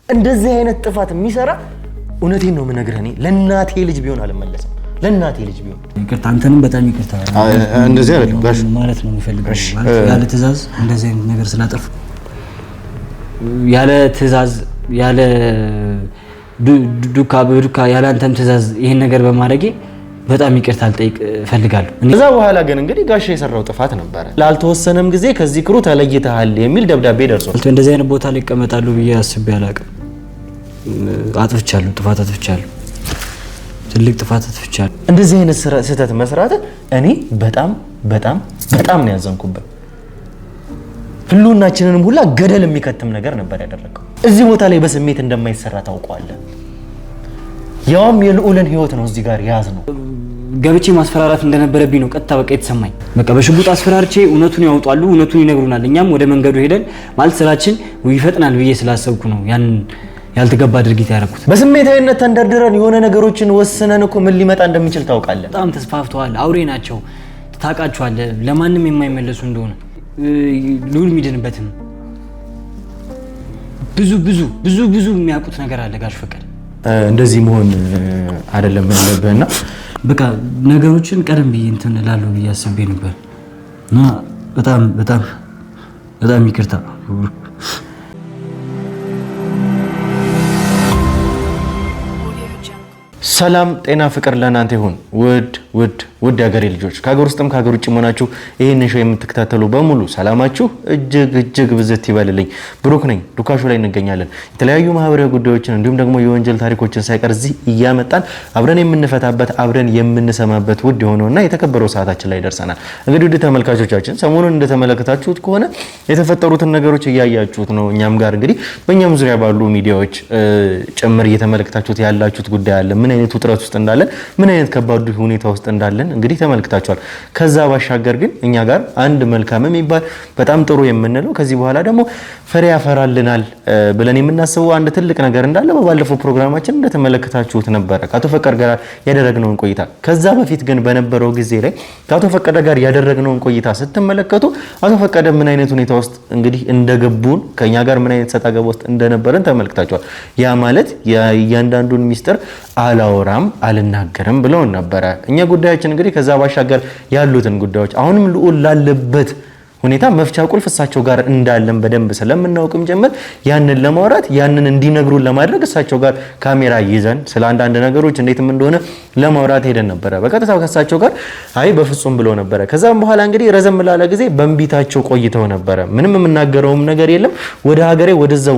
እንደዚህ አይነት ጥፋት የሚሰራ እውነቴን ነው የምነግርህ እኔ ለናቴ ልጅ ቢሆን አልመለስም ለናቴ ልጅ ቢሆን ይቅርታ አንተንም በጣም ይቅርታ እንደዚህ አይደለም ጋሽ ማለት ነው የምፈልገው ያለ ትዕዛዝ እንደዚህ አይነት ነገር ስላጠፉ ያለ ትዕዛዝ ያለ ዱካ ያለ አንተም ትዕዛዝ ይሄን ነገር በማድረጌ በጣም ይቅርታ ልጠይቅ ፈልጋለሁ ከዛ በኋላ ግን እንግዲህ ጋሽ የሰራው ጥፋት ነበር ላልተወሰነም ጊዜ ከዚህ ክሩ ተለይተሃል የሚል ደብዳቤ ደርሷል እንደዚህ አይነት ቦታ ላይ ይቀመጣሉ ብዬ አስቤ አላውቅም አጥፍቻለሁ ጥፋት አጥፍቻለሁ ትልቅ ጥፋት አጥፍቻለሁ እንደዚህ አይነት ስህተት መስራት እኔ በጣም ነው ያዘንኩበት ሁሉናችንንም ሁላ ገደል የሚከትም ነገር ነበር ያደረገው እዚህ ቦታ ላይ በስሜት እንደማይሰራ ታውቀዋለህ ያውም የልዑልን ህይወት ነው እዚህ ጋር ያዝ ነው ገብቼ ማስፈራራት እንደነበረብኝ ነው ቀጥታ በቃ የተሰማኝ በቃ በሽጉጥ አስፈራርቼ እውነቱን ያወጣሉ እውነቱን ይነግሩናል እኛም ወደ መንገዱ ሄደን ማለት ስራችን ይፈጥናል ብዬ ስላሰብኩ ነው ያን ያልተገባ ድርጊት ያደረኩት በስሜታዊነት ተንደርድረን የሆነ ነገሮችን ወስነን እኮ ምን ሊመጣ እንደሚችል ታውቃለህ በጣም ተስፋፍተዋል አውሬ ናቸው ታውቃቸዋለህ ለማንም የማይመለሱ እንደሆነ ልዑል የሚድንበትም ብዙ የሚያውቁት ነገር አለ ጋሽ ፈቀደ እንደዚህ መሆን አይደለም ያለብህና በቃ ነገሮችን ቀደም ብዬ እንትን እላለሁ ብዬ አስቤ ነበር እና በጣም ይቅርታ ሰላም ጤና ፍቅር ለእናንተ ይሁን ውድ ያገሬ ልጆች ከሀገር ውስጥም ከሀገር ውጭ ሆናችሁ ይሄንን ሾው የምትከታተሉ በሙሉ ሰላማችሁ እጅግ ብዝት ይበልልኝ ብሩክ ነኝ ዱካሾ ላይ እንገኛለን የተለያዩ ማህበራዊ ጉዳዮችን እንዲሁም ደግሞ የወንጀል ታሪኮችን ሳይቀር እዚህ እያመጣን አብረን የምንፈታበት አብረን የምንሰማበት ውድ የሆነውና የተከበረው ሰዓታችን ላይ ደርሰናል እንግዲህ ውድ ተመልካቾቻችን ሰሞኑን እንደተመለከታችሁት ከሆነ የተፈጠሩትን ነገሮች እያያችሁት ነው እኛም ጋር እንግዲህ በእኛም ዙሪያ ባሉ ሚዲያዎች ጭምር እየተመለከታችሁት ያላችሁት ጉዳይ አለ ምን አይነት ውጥረት ውስጥ እንዳለን ምን አይነት ከባድ ሁኔታ ውስጥ እንዳለን እንግዲህ ተመልክታችኋል ከዛ ባሻገር ግን እኛ ጋር አንድ መልካም የሚባል በጣም ጥሩ የምንለው ከዚህ በኋላ ደግሞ ፍሬ ያፈራልናል ብለን የምናስበው አንድ ትልቅ ነገር እንዳለ በባለፈው ፕሮግራማችን እንደተመለከታችሁት ነበር ከአቶ ፈቀደ ጋር ያደረግነውን ቆይታ ከዛ በፊት ግን በነበረው ጊዜ ላይ ከአቶ ፈቀደ ጋር ያደረግነውን ቆይታ ስትመለከቱ አቶ ፈቀደ ምን አይነት ሁኔታ ውስጥ እንግዲህ እንደገቡን ከኛ ጋር ምን አይነት ሰጣ ገባ ውስጥ እንደነበረን ተመልክታችኋል ያ ማለት የእያንዳንዱን ሚስጥር አላወራም አልናገርም ብለው ነበር እኛ ጉዳያችን እንግዲህ ከዛ ባሻገር ያሉትን ጉዳዮች አሁንም ልዑል ላለበት ሁኔታ መፍቻ ቁልፍ እሳቸው ጋር እንዳለን በደንብ ስለምናውቅም ጀመር ያንን ለማውራት ያንን እንዲነግሩን ለማድረግ እሳቸው ጋር ካሜራ ይዘን ስለ አንዳንድ ነገሮች እንዴትም እንደሆነ ለማውራት ሄደን ነበር በቀጥታው ከእሳቸው ጋር አይ በፍጹም ብለው ነበር ከዛም በኋላ እንግዲህ ረዘም ላለ ጊዜ በእንቢታቸው ቆይተው ነበር ምንም የምናገረውም ነገር የለም ወደ ሀገሬ ወደዛው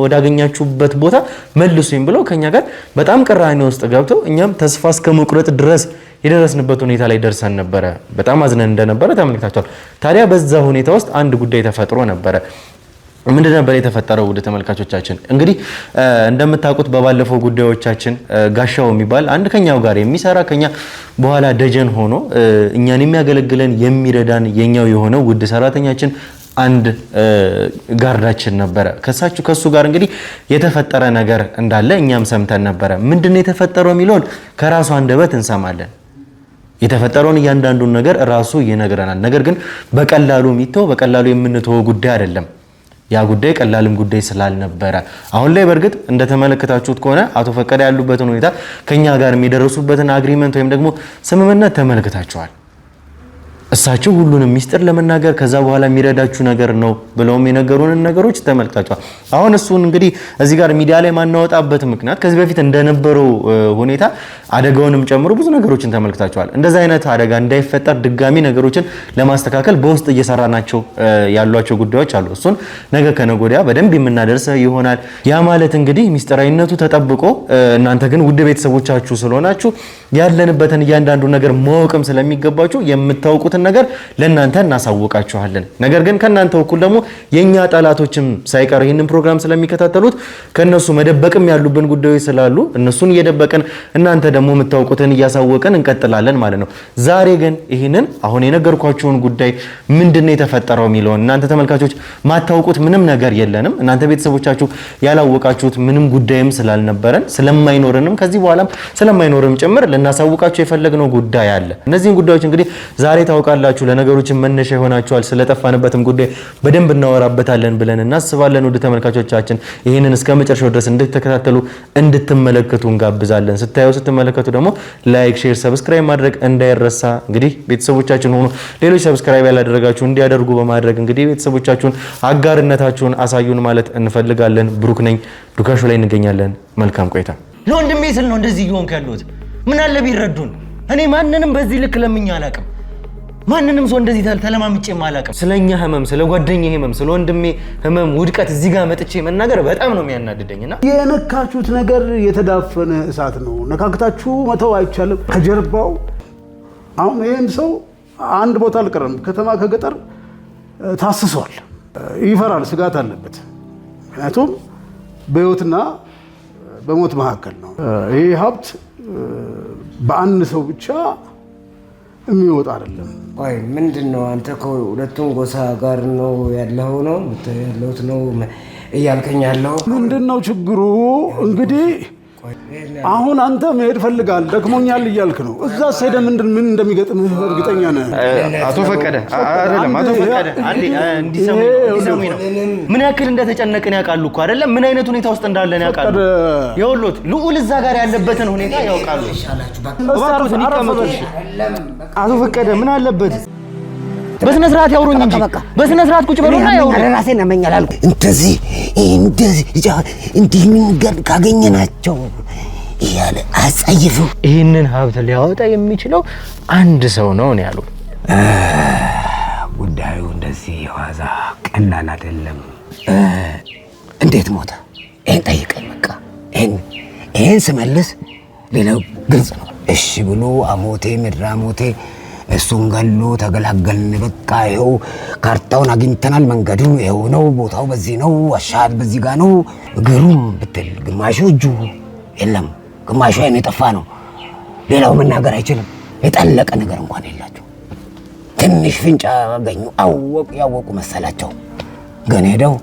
ወደ አገኛችሁበት ቦታ መልሱኝ ብለው ከኛ ጋር በጣም ቅራኔ ውስጥ ገብተው እኛም ተስፋ እስከ መቁረጥ ድረስ የደረስንበት ሁኔታ ላይ ደርሰን ነበር በጣም አዝነን እንደነበረ ተመልክታችኋል ታዲያ በዛ ሁኔታ ውስጥ አንድ ጉዳይ ተፈጥሮ ነበር ምንድን ነበር የተፈጠረው ወደ ተመልካቾቻችን እንግዲህ እንደምታውቁት በባለፈው ጉዳዮቻችን ጋሻው የሚባል አንድ ከኛው ጋር የሚሰራ ከኛ በኋላ ደጀን ሆኖ እኛን የሚያገለግለን የሚረዳን የኛው የሆነው ውድ ሰራተኛችን አንድ ጋርዳችን ነበር ከሱ ጋር እንግዲህ የተፈጠረ ነገር እንዳለ እኛም ሰምተን ነበር ምንድነው የተፈጠረው የሚለውን ከራሱ አንደበት እንሰማለን የተፈጠረውን እያንዳንዱን ነገር ራሱ ይነግረናል ነገር ግን በቀላሉ በቀላሉ የምንተወው ጉዳይ አይደለም ያ ጉዳይ ቀላልም ጉዳይ ስላልነበረ አሁን ላይ በርግጥ እንደተመለከታችሁት ከሆነ አቶ ፈቀደ ያሉበትን ሁኔታ ከኛ ጋር የሚደርሱበትን አግሪመንት ወይም ደግሞ ስምምነት ተመልክታችኋል እሳቸው ሁሉንም ሚስጥር ለመናገር ከዛ በኋላ የሚረዳችሁ ነገር ነው ብለውም የነገሩንን ነገሮች ተመልክታችኋል አሁን እሱን እንግዲህ እዚህ ጋር ሚዲያ ላይ ማናወጣበት ምክንያት ከዚህ በፊት እንደነበረው ሁኔታ አደጋውንም ጨምሮ ብዙ ነገሮችን ተመልክታችኋል እንደዛ አይነት አደጋ እንዳይፈጠር ድጋሚ ነገሮችን ለማስተካከል በውስጥ እየሰራናቸው ያሏቸው ጉዳዮች አሉ እሱን ነገ ከነገ ወዲያ በደንብ የምናደርስ ይሆናል ያ ማለት እንግዲህ ሚስጥራዊነቱ ተጠብቆ እናንተ ግን ውድ ቤተሰቦቻችሁ ስለሆናችሁ ያለንበትን እያንዳንዱ ነገር ማወቅም ስለሚገባችሁ የምታውቁት ነገር ለእናንተ እናሳውቃችኋለን ነገር ግን ከናንተ እኩል ደግሞ የኛ ጣላቶችም ሳይቀር ይሄንን ፕሮግራም ስለሚከታተሉት ከነሱ መደበቅም ያሉብን ጉዳዮች ስላሉ እነሱን እየደበቀን እናንተ ደግሞ የምታውቁትን እያሳወቀን እንቀጥላለን ማለት ነው ዛሬ ግን ይሄንን አሁን የነገርኳችሁን ጉዳይ ምንድነው የተፈጠረው የሚለውን እናንተ ተመልካቾች ማታውቁት ምንም ነገር የለንም እናንተ ቤተሰቦቻችሁ ያላወቃችሁት ምንም ጉዳይም ስላልነበረን ስለማይኖርንም ከዚህ በኋላም ስለማይኖርም ጭምር ለናሳውቃችሁ የፈለግነው ጉዳይ አለ እነዚህን ጉዳዮች እንግዲህ ዛሬ ታውቃላችሁ ታውቃላችሁ ለነገሮችን መነሻ ይሆናችኋል። ስለጠፋንበትም ጉዳይ በደንብ እናወራበታለን ብለን እናስባለን። ወደ ተመልካቾቻችን ይህንን እስከ መጨረሻው ድረስ እንድትከታተሉ እንድትመለከቱ እንጋብዛለን። ስትመለከቱ ደግሞ ላይክ፣ ሼር፣ ሰብስክራይብ ማድረግ እንዳይረሳ። እንግዲህ ቤተሰቦቻችን ሆኖ ሌሎች ሰብስክራይብ ያላደረጋችሁ እንዲያደርጉ በማድረግ እንግዲህ ቤተሰቦቻችሁን አጋርነታችሁን አሳዩን ማለት እንፈልጋለን። ብሩክ ነኝ፣ ዱካሾ ላይ እንገኛለን። መልካም ቆይታ። ለወንድሜ ስል ነው እንደዚህ እየሆንክ ያለሁት። ምን አለ ቢረዱን። እኔ ማንንም በዚህ ልክ ለምኜ አላውቅም። ማንንም ሰው እንደዚህ ተለማምጬም አላውቅም። ስለኛ ህመም፣ ስለ ጓደኛዬ ህመም፣ ስለ ወንድሜ ህመም ውድቀት እዚህ ጋር መጥቼ መናገር በጣም ነው የሚያናድደኝና የነካችሁት ነገር የተዳፈነ እሳት ነው። ነካክታችሁ መተው አይቻልም። ከጀርባው አሁን ይሄን ሰው አንድ ቦታ አልቀረም፣ ከተማ ከገጠር ታስሷል። ይፈራል፣ ስጋት አለበት። ምክንያቱም በህይወትና በሞት መካከል ነው። ይሄ ሀብት በአንድ ሰው ብቻ የሚወጣ አይደለም። ቆይ ምንድነው? አንተ ከሁለቱም ጎሳ ጋር ነው ያለው ነው እያልከኝ ያለው ምንድነው ችግሩ? እንግዲህ አሁን አንተ መሄድ ፈልጋል ደክሞኛል እያልክ ነው። እዛ ሄደ ምን እንደሚገጥምህ እርግጠኛ ነህ? አቶ ፈቀደ አይደለም፣ አቶ ፈቀደ አንዴ እንዲሰሙኝ ነው። ምን ያክል እንደተጨነቅን ያውቃሉ እኮ አይደለም? ምን አይነት ሁኔታ ውስጥ እንዳለን ያውቃሉ። ይኸውልዎት ልዑል እዛ ጋር ያለበትን ሁኔታ ያውቃሉ። እባክዎትን ይቀመጡ። አቶ ፈቀደ ምን አለበት? በስነ ስርዓት ያውሩኝ እንጂ በስነ ስርዓት ቁጭ በሉና ያውሩ። ራሴን ያመኛል አልኩ። እንደዚህ እንዲህ መንገድ ካገኘናቸው እያለ አጸይፉ። ይህንን ሀብት ሊያወጣ የሚችለው አንድ ሰው ነው ያሉ። ጉዳዩ እንደዚህ የዋዛ ቀላል አይደለም። እንዴት ሞተ? ይሄን ጠይቀኝ። በቃ ይሄን ስመልስ ሌላው ግልጽ ነው። እሺ ብሎ አሞቴ ምድራ ሞቴ እሱን ገሎ ተገላገልን። በቃ ይኸው ካርታውን አግኝተናል። መንገዱ ይኸው ነው። ቦታው በዚህ ነው። አሻት በዚህ ጋር ነው። እግሩም ብትል ግማሹ እጁ የለም፣ ግማሹ አይኑ የጠፋ ነው። ሌላው መናገር አይችልም። የጠለቀ ነገር እንኳን የላቸው። ትንሽ ፍንጫ አገኙ። ያወቁ መሰላቸው። ግን ሄደው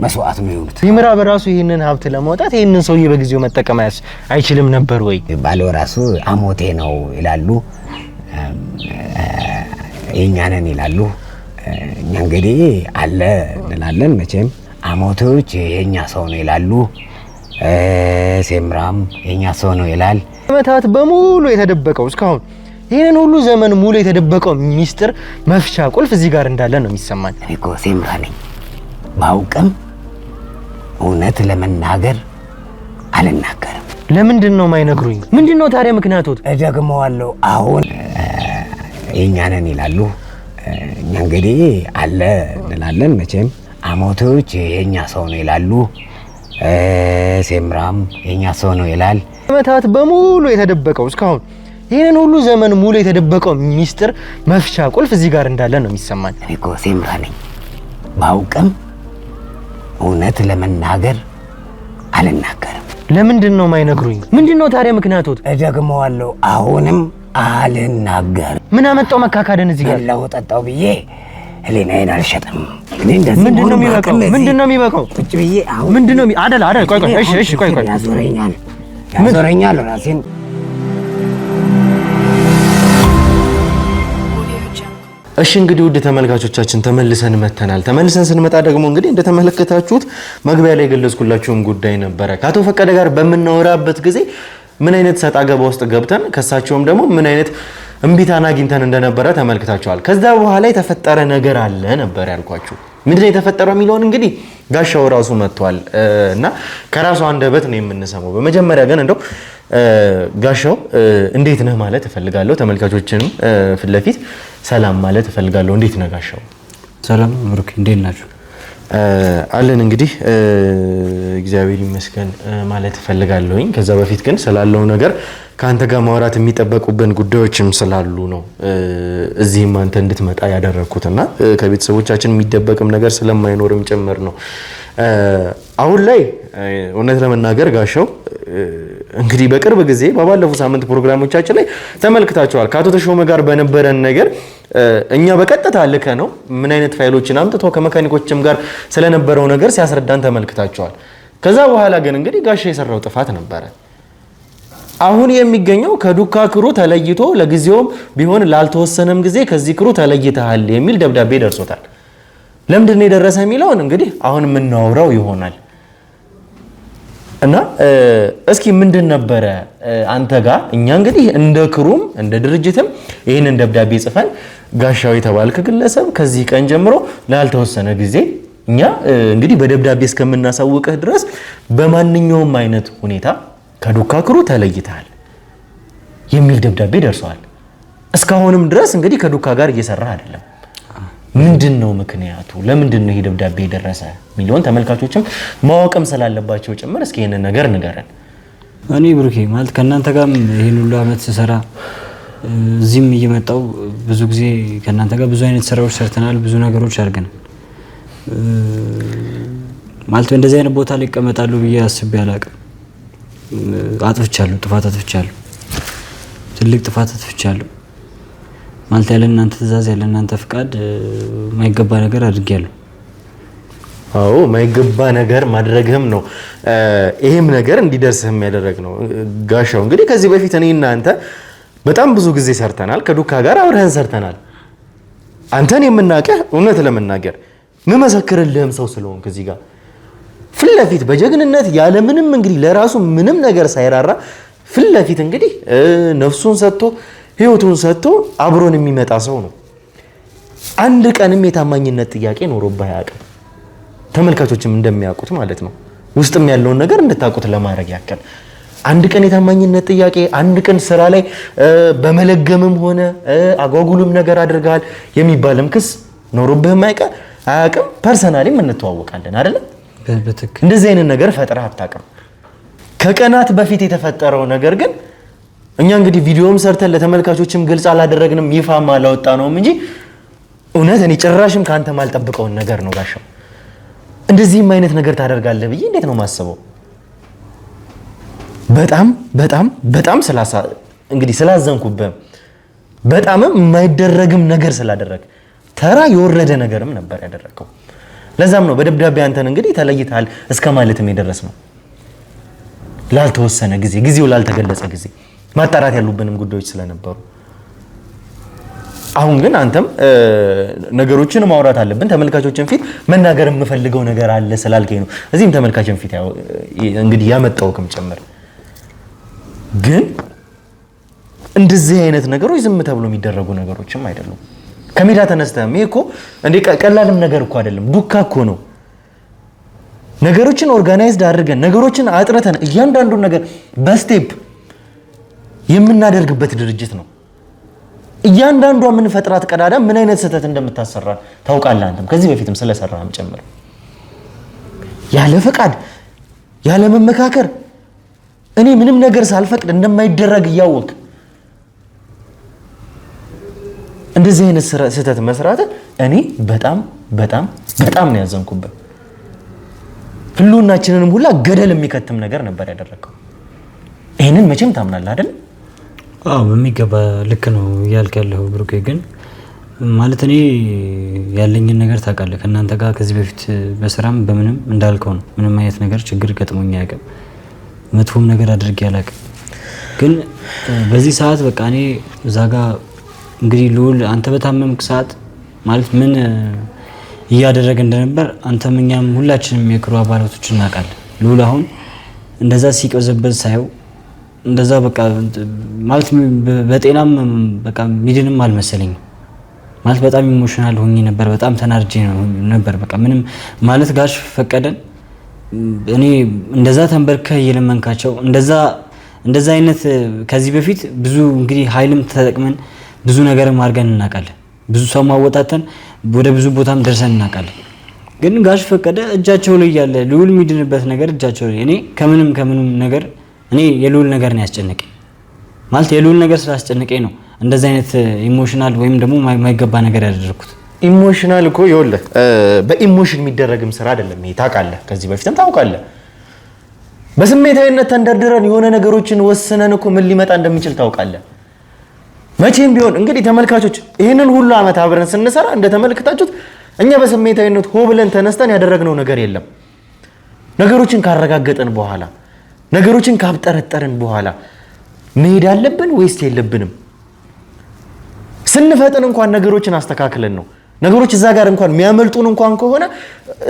መስዋዕት ነው የሆኑት። ይምራ በራሱ ይህንን ሀብት ለማውጣት ይህንን ሰውዬ በጊዜው መጠቀም አይችልም ነበር ወይ? ባለው ራሱ አሞቴ ነው ይላሉ፣ የኛንን ይላሉ። እኛ እንግዲህ አለ እንላለን። መቼም አሞቶች የኛ ሰው ነው ይላሉ። ሴምራም የኛ ሰው ነው ይላል። ዓመታት በሙሉ የተደበቀው እስካሁን ይህንን ሁሉ ዘመን ሙሉ የተደበቀው ሚስጥር መፍቻ ቁልፍ እዚህ ጋር እንዳለ ነው የሚሰማኝ። እኔ እኮ ሴምራ ነኝ። ባውቅም እውነት ለመናገር አልናገርም። ለምንድን ነው የማይነግሩኝ? ምንድን ነው ታዲያ ምክንያቱት? እደግመዋለሁ። አሁን የኛንን ይላሉ። እኛ እንግዲህ አለ እንላለን። መቼም አሞቶች የኛ ሰው ነው ይላሉ። ሴምራም የኛ ሰው ነው ይላል። ዓመታት በሙሉ የተደበቀው እስካሁን ይህንን ሁሉ ዘመን ሙሉ የተደበቀው ሚስጥር መፍቻ ቁልፍ እዚህ ጋር እንዳለ ነው የሚሰማኝ። እኔ እኮ ሴምራ ነኝ። ባውቅም እውነት ለመናገር አልናገርም። ለምንድን ነው የማይነግሩኝ? ምንድን ነው ታዲያ ምክንያቱት? እደግመዋለሁ። አሁንም አልናገርም። ምን አመጣው መካካደን እዚህ ጋር? ላው ጠጣው ብዬ ህሊናዬን አልሸጥም። እኔ እንደዚህ ምንድነው የሚበቃው? ምንድነው የሚበቃው? ቁጭ ብዬ አሁን ምንድነው አይደል? ቆይ እሺ ቆይ ያዞረኛል ራሴን። እሺ እንግዲህ ውድ ተመልካቾቻችን ተመልሰን መተናል። ተመልሰን ስንመጣ ደግሞ እንግዲህ እንደተመለከታችሁት መግቢያ ላይ የገለጽኩላችሁም ጉዳይ ነበረ። ከአቶ ፈቀደ ጋር በምናወራበት ጊዜ ምን አይነት ሰጣ ገባ ውስጥ ገብተን ከሳቸውም ደግሞ ምን አይነት እምቢታን አግኝተን እንደነበረ ተመልክታችኋል። ከዛ በኋላ የተፈጠረ ነገር አለ ነበር ያልኳችሁ። ምንድነው የተፈጠረው የሚለውን እንግዲህ ጋሻው ራሱ መጥቷል እና ከራሱ አንደበት ነው የምንሰማው። በመጀመሪያ ግን እንደው ጋሻው እንዴት ነህ ማለት እፈልጋለሁ። ተመልካቾችንም ፊት ለፊት ሰላም ማለት እፈልጋለሁ። እንዴት ነህ ጋሻው? ሰላም ብሩክ፣ እንዴት ናችሁ? አለን እንግዲህ እግዚአብሔር ይመስገን ማለት እፈልጋለሁኝ። ከዛ በፊት ግን ስላለው ነገር ከአንተ ጋር ማውራት የሚጠበቁብን ጉዳዮችም ስላሉ ነው እዚህም አንተ እንድትመጣ ያደረኩትና ከቤተሰቦቻችን የሚደበቅም ነገር ስለማይኖርም ጭምር ነው። አሁን ላይ እውነት ለመናገር ጋሻው እንግዲህ በቅርብ ጊዜ ባለፉት ሳምንት ፕሮግራሞቻችን ላይ ተመልክታችኋል። ከአቶ ተሾመ ጋር በነበረን ነገር እኛ በቀጥታ ልከ ነው ምን አይነት ፋይሎችን አምጥቶ ከመካኒኮችም ጋር ስለነበረው ነገር ሲያስረዳን ተመልክታችኋል። ከዛ በኋላ ግን እንግዲህ ጋሻ የሰራው ጥፋት ነበረ። አሁን የሚገኘው ከዱካ ክሩ ተለይቶ ለጊዜውም ቢሆን ላልተወሰነም ጊዜ ከዚህ ክሩ ተለይተሃል የሚል ደብዳቤ ደርሶታል። ለምንድን ነው የደረሰ የሚለውን እንግዲህ አሁን የምናወራው ይሆናል። እና እስኪ ምንድን ነበረ አንተ ጋር እኛ እንግዲህ እንደ ክሩም እንደ ድርጅትም ይህንን ደብዳቤ ጽፈን ጋሻው የተባልክ ግለሰብ ከዚህ ቀን ጀምሮ ላልተወሰነ ጊዜ እኛ እንግዲህ በደብዳቤ እስከምናሳውቅህ ድረስ በማንኛውም አይነት ሁኔታ ከዱካ ክሩ ተለይተሃል የሚል ደብዳቤ ደርሷል። እስካሁንም ድረስ እንግዲህ ከዱካ ጋር እየሰራህ አይደለም። ምንድነው ምክንያቱ? ለምንድን ነው ይሄ ደብዳቤ የደረሰ ሚሊዮን ተመልካቾችም ማወቅም ስላለባቸው ጭምር እስኪ ይሄንን ነገር ንገረን። እኔ ብሩኬ ማለት ከእናንተ ጋርም ይሄን ሁሉ አመት ስሰራ እዚህም እየመጣው ብዙ ጊዜ ከእናንተ ጋር ብዙ አይነት ስራዎች ሰርተናል፣ ብዙ ነገሮች አድርገናል። ማለት እንደዚህ አይነት ቦታ ላይ ይቀመጣሉ ብዬ አስቤ አላቅም። አጥፍቻለሁ፣ ጥፋት አጥፍቻለሁ፣ ትልቅ ጥፋት አጥፍቻለሁ። ማለት ያለ እናንተ ትእዛዝ ያለ እናንተ ፍቃድ ማይገባ ነገር አድርጌያለሁ። አዎ ማይገባ ነገር ማድረግህም ነው ይሄም ነገር እንዲደርስህም ያደረግ ነው። ጋሻው እንግዲህ ከዚህ በፊት እኔ እና አንተ በጣም ብዙ ጊዜ ሰርተናል፣ ከዱካ ጋር አብረን ሰርተናል። አንተን የምናውቅህ እውነት ለመናገር ምመሰክርልህም ሰው ስለሆንክ እዚህ ጋር ፊት ለፊት በጀግንነት ያለ ምንም እንግዲህ ለራሱ ምንም ነገር ሳይራራ ፊት ለፊት እንግዲህ ነፍሱን ሰጥቶ ህይወቱን ሰጥቶ አብሮን የሚመጣ ሰው ነው። አንድ ቀንም የታማኝነት ጥያቄ ኖሮብህ አያውቅም። ተመልካቾችም እንደሚያውቁት ማለት ነው። ውስጥም ያለውን ነገር እንድታውቁት ለማድረግ ያክል አንድ ቀን የታማኝነት ጥያቄ፣ አንድ ቀን ስራ ላይ በመለገምም ሆነ አጓጉልም ነገር አድርጋል የሚባልም ክስ ኖሮብህም አያውቅም። ፐርሰናሊም እንተዋወቃለን አይደለም? በትክክል እንደዚህ አይነት ነገር ፈጥረህ አታውቅም። ከቀናት በፊት የተፈጠረው ነገር ግን እኛ እንግዲህ ቪዲዮም ሰርተን ለተመልካቾችም ግልጽ አላደረግንም፣ ይፋም አላወጣ ነውም እንጂ እውነት እኔ ጭራሽም ካንተ ማልጠብቀውን ነገር ነው ጋሻው። እንደዚህም አይነት ነገር ታደርጋለህ ብዬ እንዴት ነው ማስበው? በጣም በጣም በጣም እንግዲህ ስላዘንኩብህ በጣምም የማይደረግም ነገር ስላደረግ ተራ የወረደ ነገርም ነበር ያደረገው። ለዛም ነው በደብዳቤ አንተን እንግዲህ ተለይተሃል እስከ ማለትም የደረስ ነው። ላልተወሰነ ጊዜ ጊዜው ላልተገለጸ ጊዜ ማጣራት ያሉብንም ጉዳዮች ስለነበሩ አሁን ግን አንተም ነገሮችን ማውራት አለብን። ተመልካቾችን ፊት መናገር የምፈልገው ነገር አለ ስላልከኝ ነው እዚህም ተመልካቾችን ፊት እንግዲህ ያመጣውክም ጭምር። ግን እንደዚህ አይነት ነገሮች ዝም ተብሎ የሚደረጉ ነገሮችም አይደሉም። ከሜዳ ተነስተህም ይሄ እኮ እንደ ቀላልም ነገር እኮ አይደለም። ዱካ እኮ ነው። ነገሮችን ኦርጋናይዝድ አድርገን ነገሮችን አጥርተን እያንዳንዱን ነገር በስቴፕ የምናደርግበት ድርጅት ነው። እያንዳንዷ የምንፈጥራት ቀዳዳ ምን አይነት ስህተት እንደምታሰራ ታውቃለህ። አንተም ከዚህ በፊትም ስለሰራህም ጭምር ያለ ፈቃድ ያለ መመካከር እኔ ምንም ነገር ሳልፈቅድ እንደማይደረግ እያወቅ እንደዚህ አይነት ስህተት መስራት እኔ በጣም በጣም በጣም ነው ያዘንኩበት። ሁሉናችንንም ሁላ ገደል የሚከትም ነገር ነበር ያደረከው። ይሄንን መቼም ታምናለህ አይደል? አዎ በሚገባ ልክ ነው እያልክ ያለው ብሩኬ። ግን ማለት እኔ ያለኝን ነገር ታውቃለህ። ከእናንተ ጋር ከዚህ በፊት በስራም በምንም እንዳልከው ነው። ምንም አይነት ነገር ችግር ገጥሞኝ አያውቅም። መጥፎም ነገር አድርጌ አላውቅም። ግን በዚህ ሰዓት በቃ እኔ እዛ ጋር እንግዲህ ልውል አንተ በታመምክ ሰዓት ማለት ምን እያደረገ እንደነበር አንተም እኛም ሁላችንም የክሩ አባላቶች እናውቃለን። ልውል አሁን እንደዛ ሲቀዘበዝ ሳየው እንደዛ በቃ ማለት በጤናም በቃ ሚድንም አልመሰለኝም። ማለት በጣም ኢሞሽናል ሆኜ ነበር። በጣም ተናድጄ ነበር። በቃ ምንም ማለት ጋሽ ፈቀደን እኔ እንደዛ ተንበርከህ እየለመንካቸው እንደዛ አይነት ከዚህ በፊት ብዙ እንግዲህ ኃይልም ተጠቅመን ብዙ ነገርም አድርገን እናውቃለን። ብዙ ሰው ማወጣተን ወደ ብዙ ቦታም ደርሰን እናውቃለን። ግን ጋሽ ፈቀደ እጃቸው ላይ ያለ ልውል የሚድንበት ነገር እጃቸው ላይ እኔ ከምንም ነገር እኔ የልውል ነገር ነው ያስጨነቀኝ። ማለት የልውል ነገር ስላስጨነቀኝ ነው እንደዛ አይነት ኢሞሽናል ወይም ደግሞ የማይገባ ነገር ያደረኩት። ኢሞሽናል እኮ ይኸውልህ በኢሞሽን የሚደረግም ስራ አይደለም ይሄ ታውቃለህ። ከዚህ በፊትም ታውቃለህ። በስሜታዊነት ተንደርድረን የሆነ ነገሮችን ወስነን እኮ ምን ሊመጣ እንደሚችል ታውቃለህ። መቼም ቢሆን እንግዲህ ተመልካቾች ይህንን ሁሉ አመት አብረን ስንሰራ እንደተመልክታችሁት እኛ በስሜታዊነት ሆ ብለን ተነስተን ያደረግነው ነገር የለም። ነገሮችን ካረጋገጠን በኋላ ነገሮችን ካብጠረጠርን በኋላ መሄድ አለብን ወይስ የለብንም? ስንፈጥን እንኳን ነገሮችን አስተካክለን ነው ነገሮች እዛ ጋር እንኳን የሚያመልጡን እንኳን ከሆነ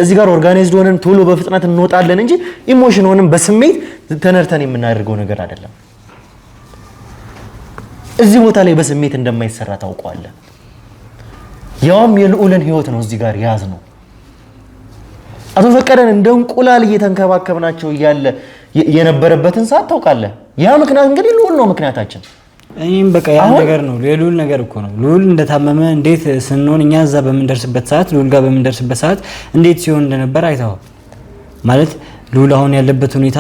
እዚህ ጋር ኦርጋናይዝድ ሆነን ቶሎ በፍጥነት እንወጣለን እንጂ ኢሞሽን ሆነን በስሜት ተነርተን የምናደርገው ነገር አይደለም። እዚህ ቦታ ላይ በስሜት እንደማይሰራ ታውቀዋለህ። ያውም የልዑልን ህይወት ነው እዚህ ጋር ያዝ ነው። አቶ ፈቀደን እንደ እንቁላል እየተንከባከብናቸው እያለ የነበረበትን ሰዓት ታውቃለህ። ያ ምክንያት እንግዲህ ልዑል ነው ምክንያታችን። እኔም በቃ ያ ነገር ነው የልዑል ነገር እኮ ነው። ልዑል እንደታመመ እንዴት ስንሆን እኛ እዛ በምንደርስበት ሰዓት ልዑል ጋር በምንደርስበት ሰዓት እንዴት ሲሆን እንደነበር አይተኸው ማለት ልዑል አሁን ያለበት ሁኔታ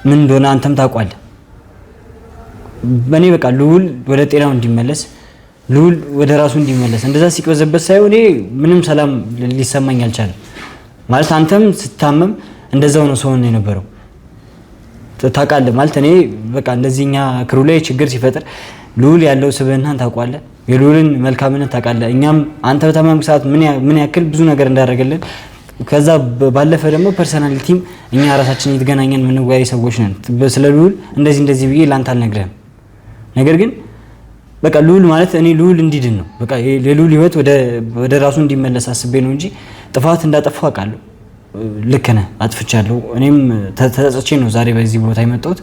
ምን እንደሆነ አንተም ታውቃለህ። በእኔ በቃ ልዑል ወደ ጤናው እንዲመለስ ልዑል ወደ ራሱ እንዲመለስ እንደዛ ሲቀበዘበት ሳይሆን እኔ ምንም ሰላም ሊሰማኝ አልቻለም። ማለት አንተም ስታመም እንደዛው ነው ሰው ነው የነበረው ታውቃለህ። ማለት እኔ በቃ እንደዚህኛ ክሩ ላይ ችግር ሲፈጥር ልዑል ያለው ስብህናን ታውቃለህ፣ የልዑልን መልካምነት ታውቃለህ። እኛም አንተ በታመምክ ሰዓት ምን ያክል ብዙ ነገር እንዳደረገልን ከዛ ባለፈ ደግሞ ፐርሰናሊቲም እኛ ራሳችን እየተገናኘን የምንወያይ ሰዎች ነን። ስለ ልዑል እንደዚህ ብዬ ላንተ አልነግርህም። ነገር ግን በቃ ልዑል ማለት እኔ ልዑል እንዲድን ነው በቃ የልዑል ህይወት ወደ ራሱ እንዲመለስ አስቤ ነው እንጂ ጥፋት እንዳጠፋ አውቃለሁ። ልክ ነህ፣ አጥፍቻለሁ። እኔም ተጸጽቼ ነው ዛሬ በዚህ ቦታ የመጣሁት።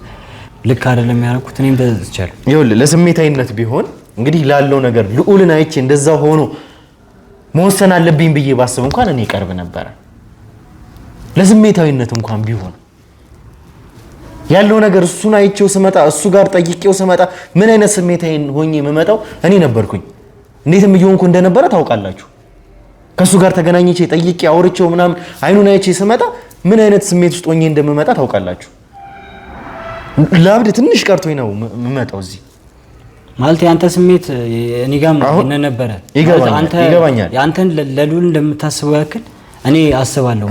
ልክ አይደለም ያደረኩት፣ እኔም ተጸጽቻለሁ። ይኸውልህ ለስሜታዊነት ቢሆን እንግዲህ ላለው ነገር ልዑልን አይቼ እንደዛ ሆኖ መወሰን አለብኝ ብዬ ባስብ እንኳን እኔ ቀርብ ነበረ። ለስሜታዊነት እንኳን ቢሆን ያለው ነገር እሱን አይቼው ስመጣ እሱ ጋር ጠይቄው ስመጣ ምን አይነት ስሜታዊ ሆኜ የምመጣው እኔ ነበርኩኝ። እንዴትም እየሆንኩ እንደነበረ ታውቃላችሁ። ከሱ ጋር ተገናኝቼ ጠይቄ አውርቼው ምናምን አይኑን አይቼ ስመጣ ምን አይነት ስሜት ውስጥ ሆኜ እንደምመጣ ታውቃላችሁ። ላብድ ትንሽ ቀርቶኝ ነው የምመጣው እዚህ ማለት ያንተ ስሜት እኔ ጋር ምን ነበረ ይገባኛል። አንተን ለልዑል እንደምታስበው ያክል እኔ አስባለሁ።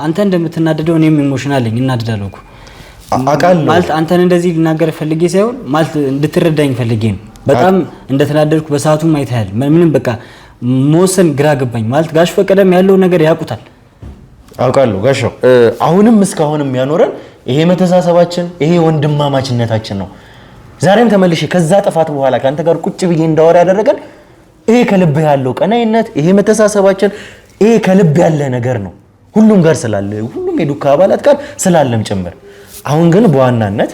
አንተ እንደምትናደደው እኔም ኢሞሽናል ነኝ፣ እናደዳለሁ እኮ አውቃለሁ። ማለት አንተን እንደዚህ ልናገር ፈልጌ ሳይሆን ማለት እንድትረዳኝ ፈልጌ ነው። በጣም እንደተናደድኩ በሰዓቱም አይተሃል። ምንም በቃ መወሰን ግራ ገባኝ። ማለት ጋሽ ፈቀደም ያለው ነገር ያውቁታል። አውቃለሁ ጋሻው አሁንም እስካሁንም ያኖረን ይሄ መተሳሰባችን ይሄ ወንድማማችነታችን ነው። ዛሬም ተመልሼ ከዛ ጥፋት በኋላ ካንተ ጋር ቁጭ ብዬ እንዳወራ ያደረገን ይሄ ከልብ ያለው ቀናይነት ይሄ መተሳሰባችን ይሄ ከልብ ያለ ነገር ነው። ሁሉም ጋር ስላለ ሁሉም የዱካ አባላት ጋር ስላለም ጭምር። አሁን ግን በዋናነት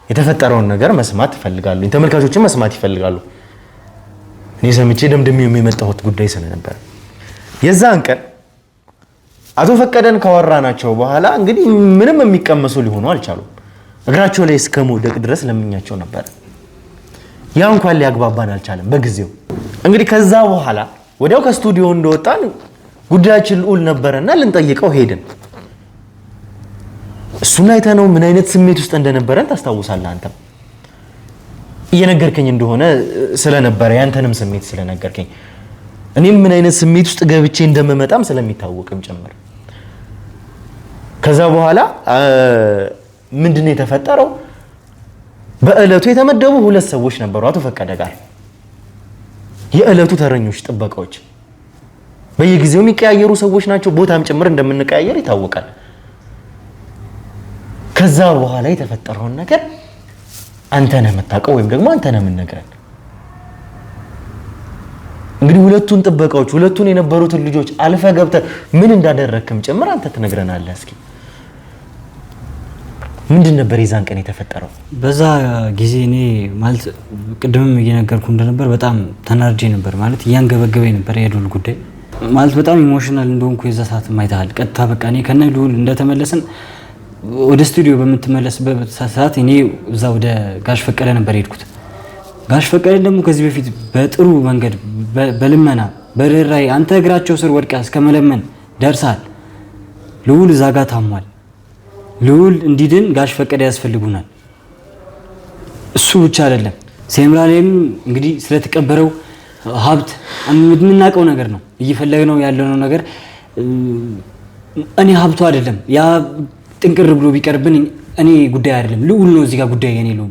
የተፈጠረውን ነገር መስማት ይፈልጋሉ፣ ተመልካቾችን መስማት ይፈልጋሉ። እኔ ሰምቼ ደምድሜው የመጣሁት ጉዳይ ስለነበር የዛን ቀን አቶ ፈቀደን ካወራናቸው በኋላ እንግዲህ ምንም የሚቀመሱ ሊሆኑ አልቻሉም። እግራቸው ላይ እስከ መውደቅ ድረስ ለምኛቸው ነበር። ያ እንኳን ሊያግባባን አልቻለም በጊዜው። እንግዲህ ከዛ በኋላ ወዲያው ከስቱዲዮ እንደወጣን ጉዳያችን ልዑል ነበረና ልንጠይቀው ሄድን። እሱን አይተነው ምን አይነት ስሜት ውስጥ እንደነበረን ታስታውሳለህ። አንተም እየነገርከኝ እንደሆነ ስለነበረ ያንተንም ስሜት ስለነገርከኝ እኔም ምን አይነት ስሜት ውስጥ ገብቼ እንደምመጣም ስለሚታወቅም ጭምር። ከዛ በኋላ ምንድነው የተፈጠረው? በእለቱ የተመደቡ ሁለት ሰዎች ነበሩ አቶ ፈቀደ ጋር፣ የእለቱ ተረኞች ጥበቃዎች። በየጊዜው የሚቀያየሩ ሰዎች ናቸው። ቦታም ጭምር እንደምንቀያየር ይታወቃል። ከዛ በኋላ የተፈጠረውን ነገር አንተ ነህ የምታውቀው ወይም ደግሞ አንተ ነህ የምንነግረን። እንግዲህ ሁለቱን ጥበቃዎች ሁለቱን የነበሩትን ልጆች አልፈ ገብተህ ምን እንዳደረክም ጭምር አንተ ትነግረናለህ። እስኪ ምንድን ነበር የዛን ቀን የተፈጠረው? በዛ ጊዜ እኔ ማለት ቅድምም እየነገርኩ እንደነበር በጣም ተናርጄ ነበር። ማለት እያንገበገበኝ ነበር የልዑል ጉዳይ። ማለት በጣም ኢሞሽናል እንደሆንኩ የዛ ሰዓት ማይታል። ቀጥታ በቃ እኔ ከነ ልዑል እንደተመለስን ወደ ስቱዲዮ በምትመለስበት ሰዓት እኔ እዛ ወደ ጋሽ ፈቀደ ነበር የሄድኩት። ጋሽ ፈቀደ ደግሞ ከዚህ በፊት በጥሩ መንገድ በልመና በርህራሄ አንተ እግራቸው ስር ወድቃ እስከ መለመን ደርሳል። ልዑል እዛ ጋር ታሟል። ልዑል እንዲድን ጋሽ ፈቀደ ያስፈልጉናል። እሱ ብቻ አይደለም፣ ሴምራሌም እንግዲህ ስለተቀበረው ሀብት የምናውቀው ነገር ነው። እየፈለግነው ያለነው ነገር እኔ ሀብቱ አይደለም ያ ጥንቅር ብሎ ቢቀርብን እኔ ጉዳይ አይደለም፣ ልዑል ነው እዚህ ጋር ጉዳይ የኔ ነው።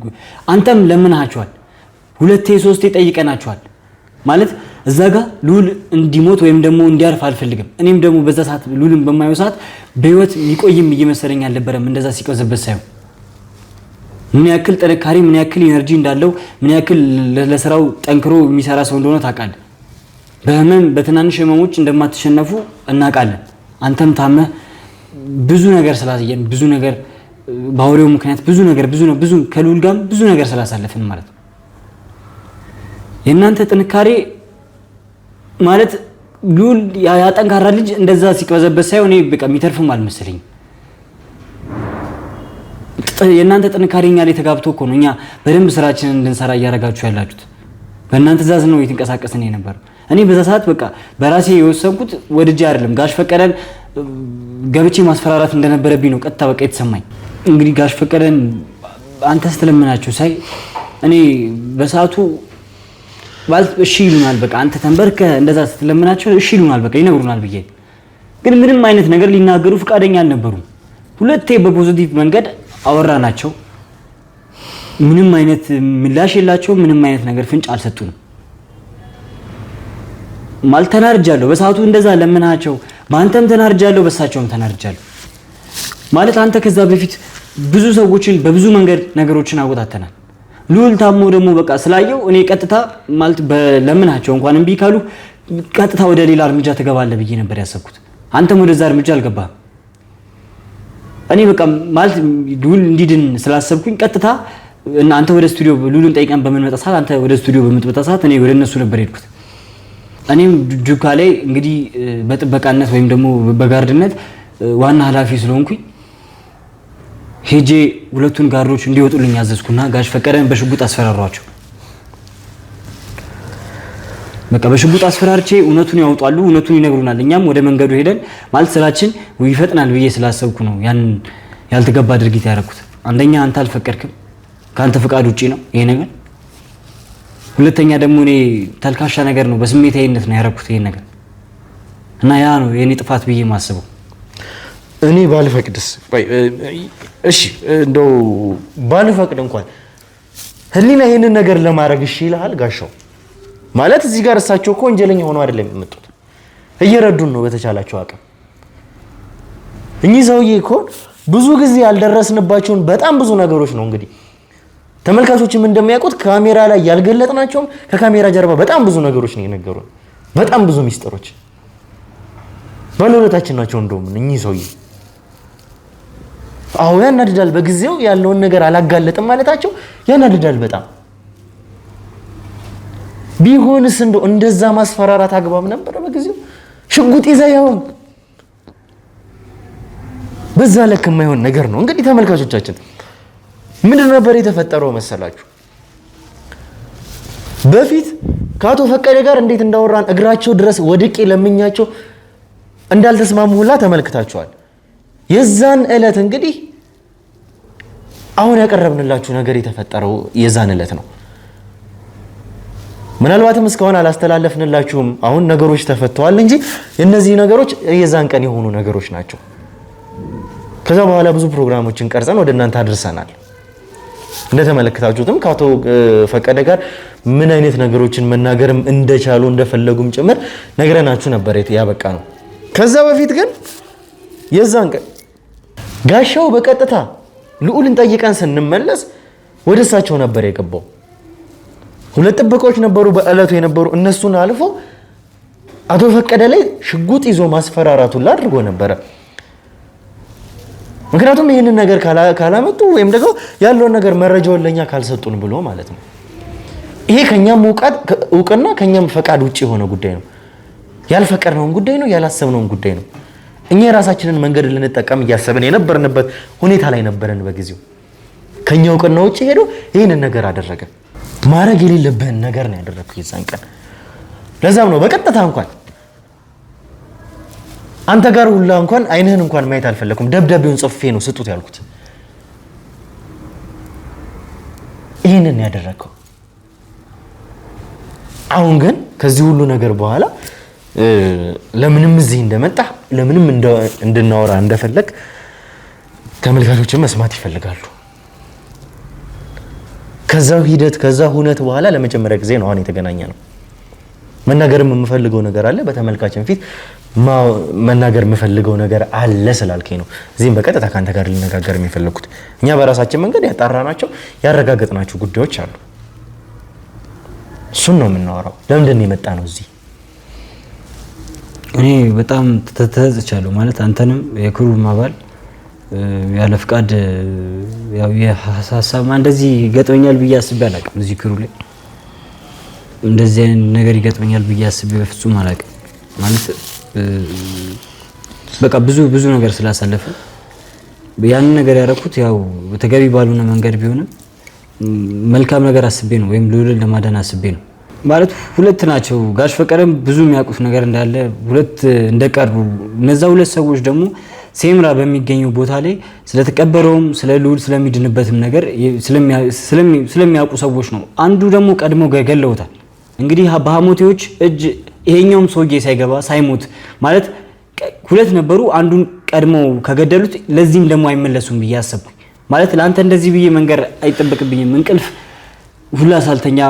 አንተም ለምናቸዋል፣ ሁለቴ ሶስቴ ጠይቀናቸዋል። ማለት እዛ ጋር ልዑል እንዲሞት ወይም ደግሞ እንዲያርፍ አልፈልግም። እኔም ደግሞ በዛ ሰዓት ልዑልን በማየው ሰዓት በህይወት ሊቆይም እየመሰለኝ አልነበረም። እንደዛ ሲቀዘበት ሳይሆን ምን ያክል ጥንካሬ ምን ያክል ኢነርጂ እንዳለው ምን ያክል ለስራው ጠንክሮ የሚሰራ ሰው እንደሆነ ታውቃለህ። በህመም በትናንሽ ህመሞች እንደማትሸነፉ እናውቃለን። አንተም ታመህ ብዙ ነገር ስላየን ብዙ ነገር ባውሬው ምክንያት ብዙ ነገር ብዙ ከልዑል ጋር ብዙ ነገር ስላሳለፍን ማለት ነው። የእናንተ ጥንካሬ ማለት ልዑል ያ ጠንካራ ልጅ እንደዛ ሲቀበዘበዝ ሳይሆን እኔ በቃ የሚተርፍም አልመሰለኝም። የእናንተ ጥንካሬ እኛ ላይ ተጋብቶ እኮ ነው እኛ በደንብ ስራችንን እንድንሰራ እያደረጋችሁ ያላችሁት። በእናንተ ትእዛዝ ነው የተንቀሳቀስን የነበረው። እኔ በዛ ሰዓት በቃ በራሴ የወሰንኩት ወድጄ አይደለም። ጋሽ ፈቀደን ገብቼ ማስፈራራት እንደነበረብኝ ነው ቀጥታ በቃ የተሰማኝ። እንግዲህ ጋሽ ፈቀደን አንተ ስትለምናቸው ሳይ እኔ በሰዓቱ እሺ ይሉናል በቃ አንተ ተንበርከ እንደዛ ስትለምናቸው እሺ ይሉናል በቃ ይነግሩናል ብዬ ግን ምንም አይነት ነገር ሊናገሩ ፍቃደኛ አልነበሩም። ሁለቴ በፖዚቲቭ መንገድ አወራናቸው። ምንም አይነት ምላሽ የላቸው። ምንም አይነት ነገር ፍንጭ አልሰጡንም። ተናርጃለሁ በሰዓቱ እንደዛ ለምናቸው። በአንተም ተናርጃለሁ በሳቸውም ተናርጃለሁ። ማለት አንተ ከዛ በፊት ብዙ ሰዎችን በብዙ መንገድ ነገሮችን አወጣተናል። ልዑል ታሞ ደግሞ በቃ ስላየው እኔ ቀጥታ ማለት ለምናቸው እንኳን እምቢ ካሉ ቀጥታ ወደ ሌላ እርምጃ ትገባለህ ብዬ ነበር ያሰብኩት። አንተም ወደዛ እርምጃ አልገባህም። እኔ በቃ ማለት ልዑል እንዲድን ስላሰብኩኝ ቀጥታ አንተ ወደ ስቱዲዮ ልዑልን ጠይቀን በምንመጣ ሰዓት አንተ ወደ ስቱዲዮ በምትመጣ ሰዓት እኔ ወደ እነሱ ነበር የሄድኩት። እኔም ጁካ ላይ እንግዲህ በጥበቃነት ወይም ደግሞ በጋርድነት ዋና ኃላፊ ስለሆንኩኝ ሄጄ ሁለቱን ጋርዶች እንዲወጡልኝ ያዘዝኩና ጋሽ ፈቀደን በሽጉጥ አስፈራሯቸው። በቃ በሽጉጥ አስፈራርቼ እውነቱን ያወጣሉ፣ እውነቱን ይነግሩናል። እኛም ወደ መንገዱ ሄደን ማለት ስራችን ይፈጥናል ብዬ ስላሰብኩ ነው ያን ያልተገባ ድርጊት ያደረኩት። አንደኛ አንተ አልፈቀድክም፣ ካንተ ፍቃድ ውጪ ነው ይሄ ነገር። ሁለተኛ ደግሞ እኔ ተልካሻ ነገር ነው በስሜታዊነት ነው ያደረኩት ይሄን ነገር እና ያ ነው የኔ ጥፋት ብዬ ማስበው። እኔ ባልፈቅድስ እሺ እንደው ባልፈቅድ እንኳን ህሊና ይሄንን ነገር ለማድረግ እሺ ይልሃል ጋሻው? ማለት እዚህ ጋር እሳቸው እኮ ወንጀለኛ ሆኖ አይደለም የመጡት፣ እየረዱን ነው በተቻላቸው አቅም። እኚህ ሰውዬ እኮ ብዙ ጊዜ ያልደረስንባቸውን በጣም ብዙ ነገሮች ነው እንግዲህ ተመልካቾችም እንደሚያውቁት ካሜራ ላይ ያልገለጥናቸውም ከካሜራ ጀርባ በጣም ብዙ ነገሮች ነው የነገሩን፣ በጣም ብዙ ሚስጥሮች። ባለውለታችን ናቸው እንደውም እኚህ ሰውዬ። አዎ ያናድዳል፣ በጊዜው ያለውን ነገር አላጋለጥም ማለታቸው ያናድዳል በጣም። ቢሆንስ እንደዛ ማስፈራራት አግባብ ነበር? በጊዜው ሽጉጥ ይዘህ ያው በዛ ለክ የማይሆን ነገር ነው። እንግዲህ ተመልካቾቻችን ምንድን ነበር የተፈጠረው መሰላችሁ? በፊት ከአቶ ፈቀደ ጋር እንዴት እንዳወራን እግራቸው ድረስ ወድቄ ለምኛቸው እንዳልተስማሙ ሁላ ተመልክታችኋል። የዛን ዕለት እንግዲህ አሁን ያቀረብንላችሁ ነገር የተፈጠረው የዛን ዕለት ነው። ምናልባትም እስካሁን አላስተላለፍንላችሁም። አሁን ነገሮች ተፈተዋል እንጂ እነዚህ ነገሮች የዛን ቀን የሆኑ ነገሮች ናቸው። ከዛ በኋላ ብዙ ፕሮግራሞችን ቀርጸን ወደ እናንተ አድርሰናል። እንደተመለከታችሁትም ከአቶ ፈቀደ ጋር ምን አይነት ነገሮችን መናገርም እንደቻሉ እንደፈለጉም ጭምር ነግረናችሁ ነበር ያበቃ ነው። ከዛ በፊት ግን የዛን ቀን ጋሻው በቀጥታ ልዑልን ጠይቀን ስንመለስ ወደ እሳቸው ነበር የገባው። ሁለት ጥበቃዎች ነበሩ በእለቱ የነበሩ። እነሱን አልፎ አቶ ፈቀደ ላይ ሽጉጥ ይዞ ማስፈራራቱን አድርጎ ነበረ። ምክንያቱም ይህንን ነገር ካላመጡ ወይም ደግሞ ያለውን ነገር መረጃውን ለኛ ካልሰጡን ብሎ ማለት ነው። ይሄ ከኛም እውቅና ከኛም ፈቃድ ውጪ የሆነ ጉዳይ ነው። ያልፈቀድነውን ጉዳይ ነው፣ ያላሰብነውን ጉዳይ ነው። እኛ የራሳችንን መንገድ ልንጠቀም እያሰብን የነበርንበት ሁኔታ ላይ ነበረን። በጊዜው ከኛ እውቅና ውጪ ሄዶ ይህንን ነገር አደረገ። ማድረግ የሌለብህን ነገር ነው ያደረግኩት የዛን ቀን። ለዛም ነው በቀጥታ እንኳን አንተ ጋር ሁላ እንኳን አይንህን እንኳን ማየት አልፈለኩም። ደብዳቤውን ጽፌ ነው ስጡት ያልኩት። ይህንን ያደረገው። አሁን ግን ከዚህ ሁሉ ነገር በኋላ ለምንም እዚህ እንደመጣ ለምንም እንድናወራ እንደፈለግ ተመልካቾችን መስማት ይፈልጋሉ። ከዛው ሂደት ከዛ ሁነት በኋላ ለመጀመሪያ ጊዜ ነው አሁን የተገናኘ ነው። መናገርም የምፈልገው ነገር አለ በተመልካችን ፊት መናገር የምፈልገው ነገር አለ ስላልከኝ ነው እዚህም በቀጥታ ካንተ ጋር ልነጋገር የሚፈልኩት። እኛ በራሳችን መንገድ ያጣራናቸው ያረጋገጥናቸው ጉዳዮች አሉ። እሱን ነው የምናወራው። ለምንድን ነው የመጣ ነው እዚህ? እኔ በጣም ተተዝቻለሁ ማለት አንተንም የክሩም አባል ያለ ፍቃድ ያው የሐሳብ እንደዚህ ገጥመኛል ብዬ አስቤ አላውቅም። እዚህ ክሩ ላይ እንደዚህ ነገር ይገጥመኛል ብዬ አስቤ በፍጹም አላውቅም። ማለት በቃ ብዙ ነገር ስላሳለፈ ያንን ነገር ያደረኩት ያው ተገቢ ባልሆነ መንገድ ቢሆንም መልካም ነገር አስቤ ነው ወይም ልዑልን ለማዳን አስቤ ነው። ማለት ሁለት ናቸው። ጋሽ ፈቀደም ብዙ የሚያውቁት ነገር እንዳለ ሁለት እንደቀርቡ እነዛ ሁለት ሰዎች ደግሞ ሴምራ በሚገኘው ቦታ ላይ ስለተቀበረውም ስለ ልዑል ስለሚድንበትም ነገር ስለሚያውቁ ሰዎች ነው። አንዱ ደግሞ ቀድሞ ገለውታል። እንግዲህ በሐሞቴዎች እጅ ይሄኛውም ሰውዬ ሳይገባ ሳይሞት ማለት ሁለት ነበሩ። አንዱን ቀድሞ ከገደሉት ለዚህም ደግሞ አይመለሱም ብዬ አሰብኩኝ። ማለት ለአንተ እንደዚህ ብዬ መንገር አይጠበቅብኝም። እንቅልፍ ሁላ ሳልተኛ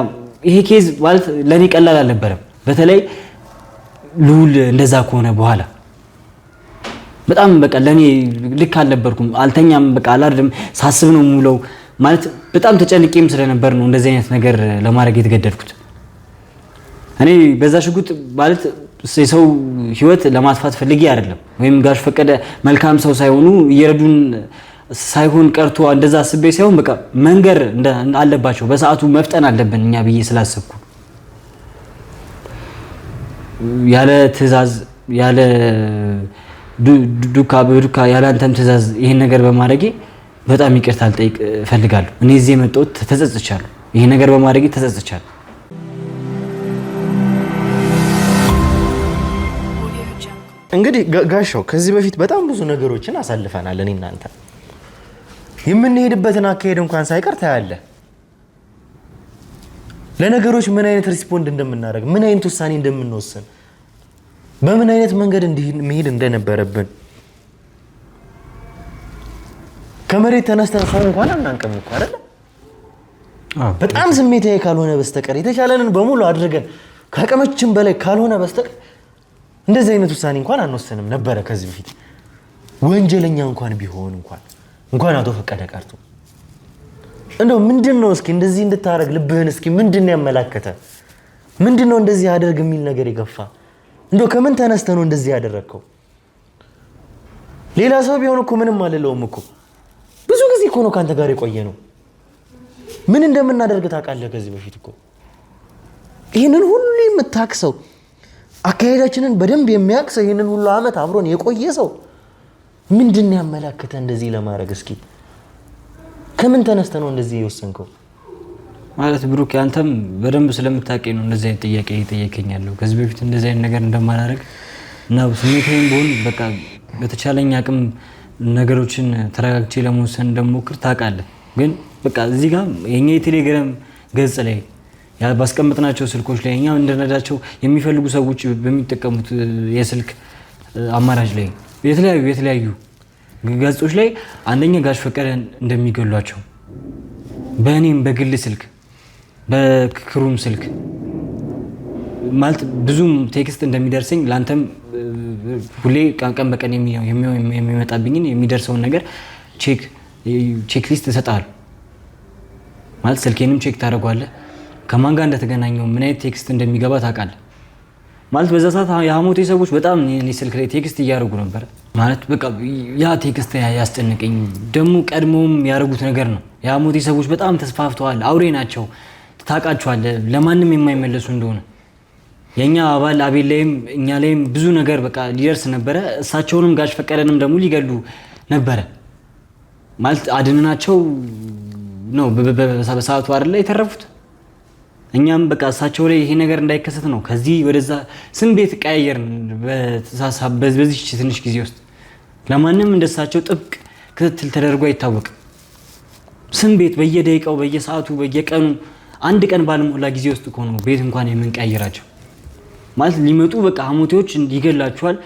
ይሄ ኬዝ ማለት ለኔ ቀላል አልነበረም። በተለይ ልዑል እንደዛ ከሆነ በኋላ በጣም በቃ ለኔ ልክ አልነበርኩም። አልተኛም፣ በቃ አላርድም፣ ሳስብ ነው ሙለው ማለት በጣም ተጨንቄም ስለነበር ነው እንደዚህ አይነት ነገር ለማድረግ የተገደድኩት። እኔ በዛ ሽጉጥ ማለት የሰው ህይወት ለማጥፋት ፈልጌ አይደለም፣ ወይም ጋሽ ፈቀደ መልካም ሰው ሳይሆኑ እየረዱን ሳይሆን ቀርቶ እንደዛ አስቤ ሳይሆን በቃ መንገር አለባቸው በሰዓቱ መፍጠን አለብን እኛ ብዬ ስላሰብኩ ያለ ትዕዛዝ ያለ ዱካ ያለ አንተም ትዕዛዝ ይሄን ነገር በማድረጌ በጣም ይቅርታ ልጠይቅ እፈልጋለሁ። እኔ እዚህ የመጣሁት ተጸጽቻለሁ። ይሄን ነገር በማድረጌ ተጸጽቻለሁ። እንግዲህ ጋሻው ከዚህ በፊት በጣም ብዙ ነገሮችን አሳልፈናል። እኔ እናንተ የምንሄድበትን አካሄድ እንኳን ሳይቀር ታያለህ። ለነገሮች ምን አይነት ሪስፖንድ እንደምናደርግ፣ ምን አይነት ውሳኔ እንደምንወስን፣ በምን አይነት መንገድ መሄድ እንደነበረብን ከመሬት ተነስተን ሰው እንኳን አናንቀም እኮ አይደል? በጣም ስሜታዊ ካልሆነ በስተቀር የተቻለንን በሙሉ አድርገን ከአቅማችን በላይ ካልሆነ በስተቀር እንደዚህ አይነት ውሳኔ እንኳን አንወስንም ነበረ ከዚህ በፊት። ወንጀለኛ እንኳን ቢሆን እንኳን አቶ ፈቀደ ቀርቶ እንደው ምንድነው እስኪ እንደዚህ እንድታረግ ልብህን እስኪ ምንድነው ያመላከተ? ምንድነው እንደዚህ አድርግ የሚል ነገር ይገፋ? እንደው ከምን ተነስተህ ነው እንደዚህ ያደረከው? ሌላ ሰው ቢሆን እኮ ምንም አልለውም እኮ። ብዙ ጊዜ እኮ ነው ካንተ ጋር የቆየ ነው። ምን እንደምናደርግ ታውቃለህ ከዚህ በፊት እኮ። ይሄንን ሁሉ የምታክሰው አካሄዳችንን በደንብ የሚያክሰው ይሄንን ሁሉ አመት አብሮን የቆየ ሰው ምንድነው ያመላከተ እንደዚህ ለማድረግ? እስኪ ከምን ተነስተህ ነው እንደዚህ የወሰንከው? ማለት ብሩክ አንተም በደንብ ስለምታውቀኝ ነው እንደዚህ አይነት ጥያቄ እየጠየቀኛለሁ። ከዚህ በፊት እንደዚህ አይነት ነገር እንደማላደርግ እና ስሜቴን ቢሆን በቃ በተቻለኝ አቅም ነገሮችን ተረጋግቼ ለመወሰን እንደምሞክር ታውቃለህ። ግን በቃ እዚህ ጋር የኛ የቴሌግራም ገጽ ላይ ባስቀመጥናቸው ስልኮች ላይ እኛ እንደነዳቸው የሚፈልጉ ሰዎች በሚጠቀሙት የስልክ አማራጭ ላይ የተለያዩ ገጾች ላይ አንደኛ ጋሽ ፈቀደን እንደሚገሏቸው በእኔም በግል ስልክ በክሩም ስልክ ማለት ብዙም ቴክስት እንደሚደርሰኝ ላንተም ሁሌ ቀን በቀን የሚመጣብኝን የሚደርሰውን ነገር ቼክ ሊስት እሰጥሃለሁ። ማለት ስልኬንም ቼክ ታደርገዋለህ። ከማን ጋር እንደተገናኘው ምን አይነት ቴክስት እንደሚገባ ታውቃለህ። ማለት በዛ ሰዓት የሐሞቴ ሰዎች በጣም እኔ ስልክ ላይ ቴክስት እያደረጉ ነበር። ማለት በቃ ያ ቴክስት ያስጨንቀኝ። ደግሞ ቀድሞም ያደረጉት ነገር ነው። የሐሞቴ ሰዎች በጣም ተስፋፍተዋል። አውሬ ናቸው። ታውቃቸዋለህ፣ ለማንም የማይመለሱ እንደሆነ። የኛ አባል አቤል ላይም እኛ ላይም ብዙ ነገር በቃ ሊደርስ ነበረ። እሳቸውንም ጋሽ ፈቀደንም ደግሞ ሊገሉ ነበረ። ማለት አድንናቸው ነው በሰዓቱ አይደለ የተረፉት። እኛም በቃ እሳቸው ላይ ይሄ ነገር እንዳይከሰት ነው ከዚህ ወደዛ ስም ቤት ቀያየርን በዚህ ትንሽ ጊዜ ውስጥ። ለማንም እንደሳቸው ጥብቅ ክትትል ተደርጎ አይታወቅም። ስም ቤት በየደቂቃው በየሰዓቱ በየቀኑ አንድ ቀን ባልሞላ ጊዜ ውስጥ እኮ ነው ቤት እንኳን የምንቀያየራቸው። ማለት ሊመጡ በቃ ሐሞቴዎች ይገላቸዋል።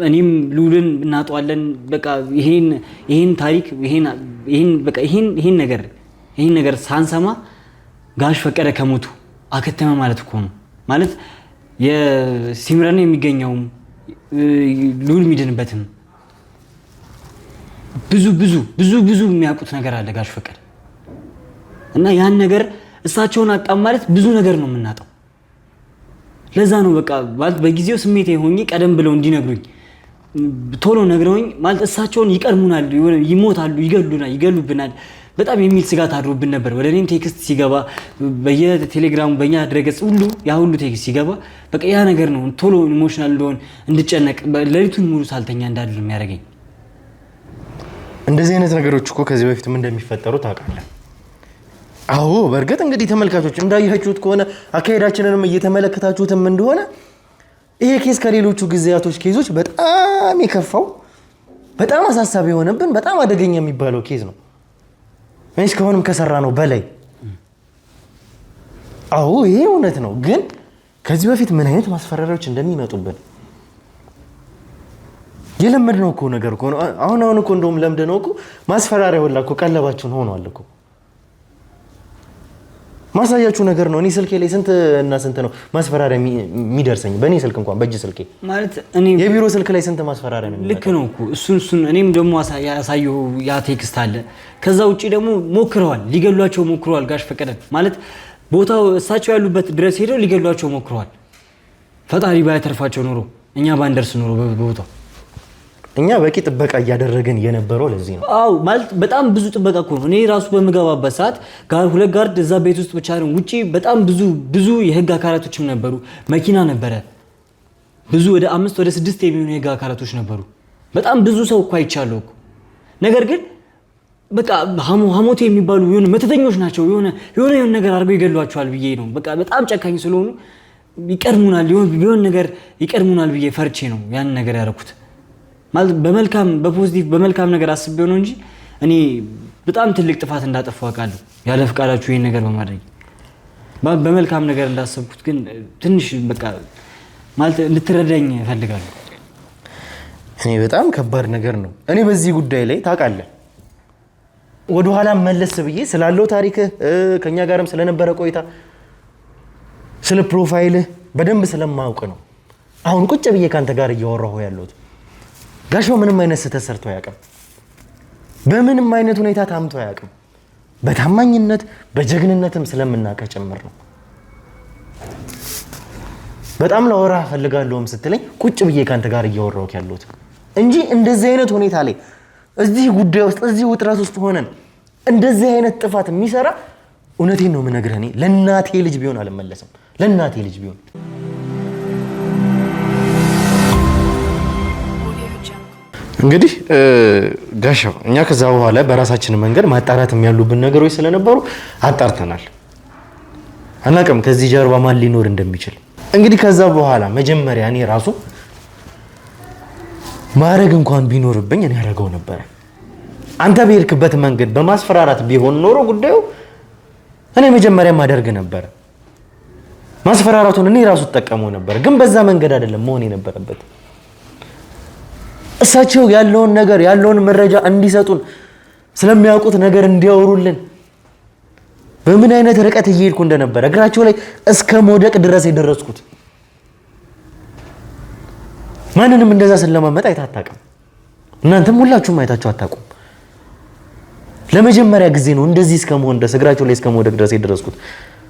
እኔም ልዑልን እናጠዋለን። በቃ ይሄን ታሪክ ይሄን ነገር ሳንሰማ ጋሽ ፈቀደ ከሞቱ አከተመ ማለት እኮ ነው። ማለት የሲምረን የሚገኘውም ልዑል የሚድንበትም ብዙ የሚያውቁት ነገር አለ ጋሽ ፍቅር እና ያን ነገር እሳቸውን አጣም ማለት ብዙ ነገር ነው የምናጣው። ለዛ ነው በቃ ማለት በጊዜው ስሜቴ ሆኜ ቀደም ብለው እንዲነግሩኝ ቶሎ ነግረውኝ ማለት እሳቸውን ይቀርሙናል፣ ይሞታሉ፣ ይገሉብናል በጣም የሚል ስጋት አድሮብን ነበር። ወደ እኔም ቴክስት ሲገባ በየቴሌግራሙ በእኛ ድረገጽ ሁሉ ያ ሁሉ ቴክስት ሲገባ በቃ ያ ነገር ነው ቶሎ ኢሞሽናል እንደሆን እንድጨነቅ ሌሊቱን ሙሉ ሳልተኛ እንዳድር የሚያደርገኝ። እንደዚህ አይነት ነገሮች እኮ ከዚህ በፊትም እንደሚፈጠሩ ታውቃለህ። አዎ በእርግጥ እንግዲህ ተመልካቾች እንዳያችሁት ከሆነ አካሄዳችንንም እየተመለከታችሁትም እንደሆነ ይሄ ኬስ ከሌሎቹ ጊዜያቶች ኬዞች በጣም የከፋው በጣም አሳሳቢ የሆነብን በጣም አደገኛ የሚባለው ኬዝ ነው። እስካሁንም ከሰራ ነው በላይ። አዎ ይሄ እውነት ነው። ግን ከዚህ በፊት ምን አይነት ማስፈራሪያዎች እንደሚመጡብን የለመድነው እኮ ነገር እኮ ነው። አሁን እኮ እንደውም ለምደነው እኮ ማስፈራሪያ ሁላ እኮ ቀለባችን ሆኗል እኮ። ማሳያችሁ ነገር ነው። እኔ ስልኬ ላይ ስንት ነው ማስፈራሪያ የሚደርሰኝ በእኔ ስልክ እንኳን በእጅ ስልኬ ማለት እኔ የቢሮ ስልክ ላይ ስንት ማስፈራሪያ ነው። ልክ ነው እኮ እሱን እኔም ደግሞ ያሳየው ያ ቴክስት አለ። ከዛ ውጪ ደግሞ ሞክረዋል፣ ሊገሏቸው ሞክረዋል ጋሽ ፈቀደን ማለት ቦታው እሳቸው ያሉበት ድረስ ሄደው ሊገሏቸው ሞክረዋል። ፈጣሪ ባያተርፋቸው ኖሮ እኛ ባንደርስ ኖሮ በቦታው እኛ በቂ ጥበቃ እያደረግን የነበረው ለዚህ ነው። አዎ ማለት በጣም ብዙ ጥበቃ እኮ ነው። እኔ ራሱ በምገባበት ሰዓት ሁለት ጋርድ እዛ ቤት ውስጥ ብቻ ነው፣ ውጪ በጣም ብዙ የህግ አካላቶችም ነበሩ። መኪና ነበረ፣ ብዙ ወደ 5 ወደ 6 የሚሆኑ የህግ አካላቶች ነበሩ። በጣም ብዙ ሰው እኮ አይቻለሁ እኮ። ነገር ግን በቃ ሀሞቴ የሚባሉ የሆነ መተተኞች ናቸው። የሆነ ነገር አድርገው ይገሏቸዋል ብዬ ነው። በቃ በጣም ጨካኝ ስለሆኑ ይቀድሙናል፣ የሆነ ነገር ይቀድሙናል ብዬ ፈርቼ ነው ያን ነገር ያደረኩት። ማለት በመልካም በፖዚቲቭ በመልካም ነገር አስቤው ነው እንጂ እኔ በጣም ትልቅ ጥፋት እንዳጠፋው አውቃለሁ። ያለ ፍቃዳችሁ ይሄን ነገር በማድረግ በመልካም ነገር እንዳሰብኩት ግን ትንሽ በቃ ማለት ልትረዳኝ እፈልጋለሁ። እኔ በጣም ከባድ ነገር ነው። እኔ በዚህ ጉዳይ ላይ ታውቃለህ ወደ ኋላ መለስ ብዬ ስላለው ታሪክ ከኛ ጋርም ስለነበረ ቆይታ ስለ ፕሮፋይልህ በደንብ ስለማውቅ ነው አሁን ቁጭ ብዬ ካንተ ጋር እያወራሁ ያለሁት። ጋሻው ምንም አይነት ስህተት ሰርቶ አያውቅም። በምንም አይነት ሁኔታ ታምቶ አያውቅም። በታማኝነት በጀግንነትም ስለምናውቀው ጭምር ነው። በጣም ላወራ ፈልጋለሁም ስትለኝ ቁጭ ብዬ ካንተ ጋር እያወራሁ ያለሁት እንጂ እንደዚህ አይነት ሁኔታ ላይ እዚህ ጉዳይ ውስጥ እዚህ ውጥረት ውስጥ ሆነን እንደዚህ አይነት ጥፋት የሚሰራ እውነቴን ነው የምነግርህ እኔ ለእናቴ ልጅ ቢሆን አልመለስም። ለእናቴ ልጅ ቢሆን እንግዲህ ጋሻው እኛ ከዛ በኋላ በራሳችን መንገድ ማጣራት ያሉብን ነገሮች ስለነበሩ አጣርተናል። አናውቅም ከዚህ ጀርባ ማን ሊኖር እንደሚችል። እንግዲህ ከዛ በኋላ መጀመሪያ እኔ ራሱ ማረግ እንኳን ቢኖርብኝ እኔ ያደርገው ነበር። አንተ በሄድክበት መንገድ በማስፈራራት ቢሆን ኖሮ ጉዳዩ እኔ መጀመሪያ ማደርግ ነበር። ማስፈራራቱን እኔ ራሱ ተጠቀመው ነበር፣ ግን በዛ መንገድ አይደለም መሆን የነበረበት። እሳቸው ያለውን ነገር ያለውን መረጃ እንዲሰጡን ስለሚያውቁት ነገር እንዲያወሩልን በምን አይነት ርቀት እየሄድኩ እንደነበረ እግራቸው ላይ እስከ መውደቅ ድረስ የደረስኩት ማንንም እንደዛ ስለማመጣ አይታጣቅም። እናንተም ሁላችሁም አይታችሁ አታውቁም። ለመጀመሪያ ጊዜ ነው እንደዚህ እስከ መሆን ድረስ እግራቸው ላይ እስከ መውደቅ ድረስ የደረስኩት።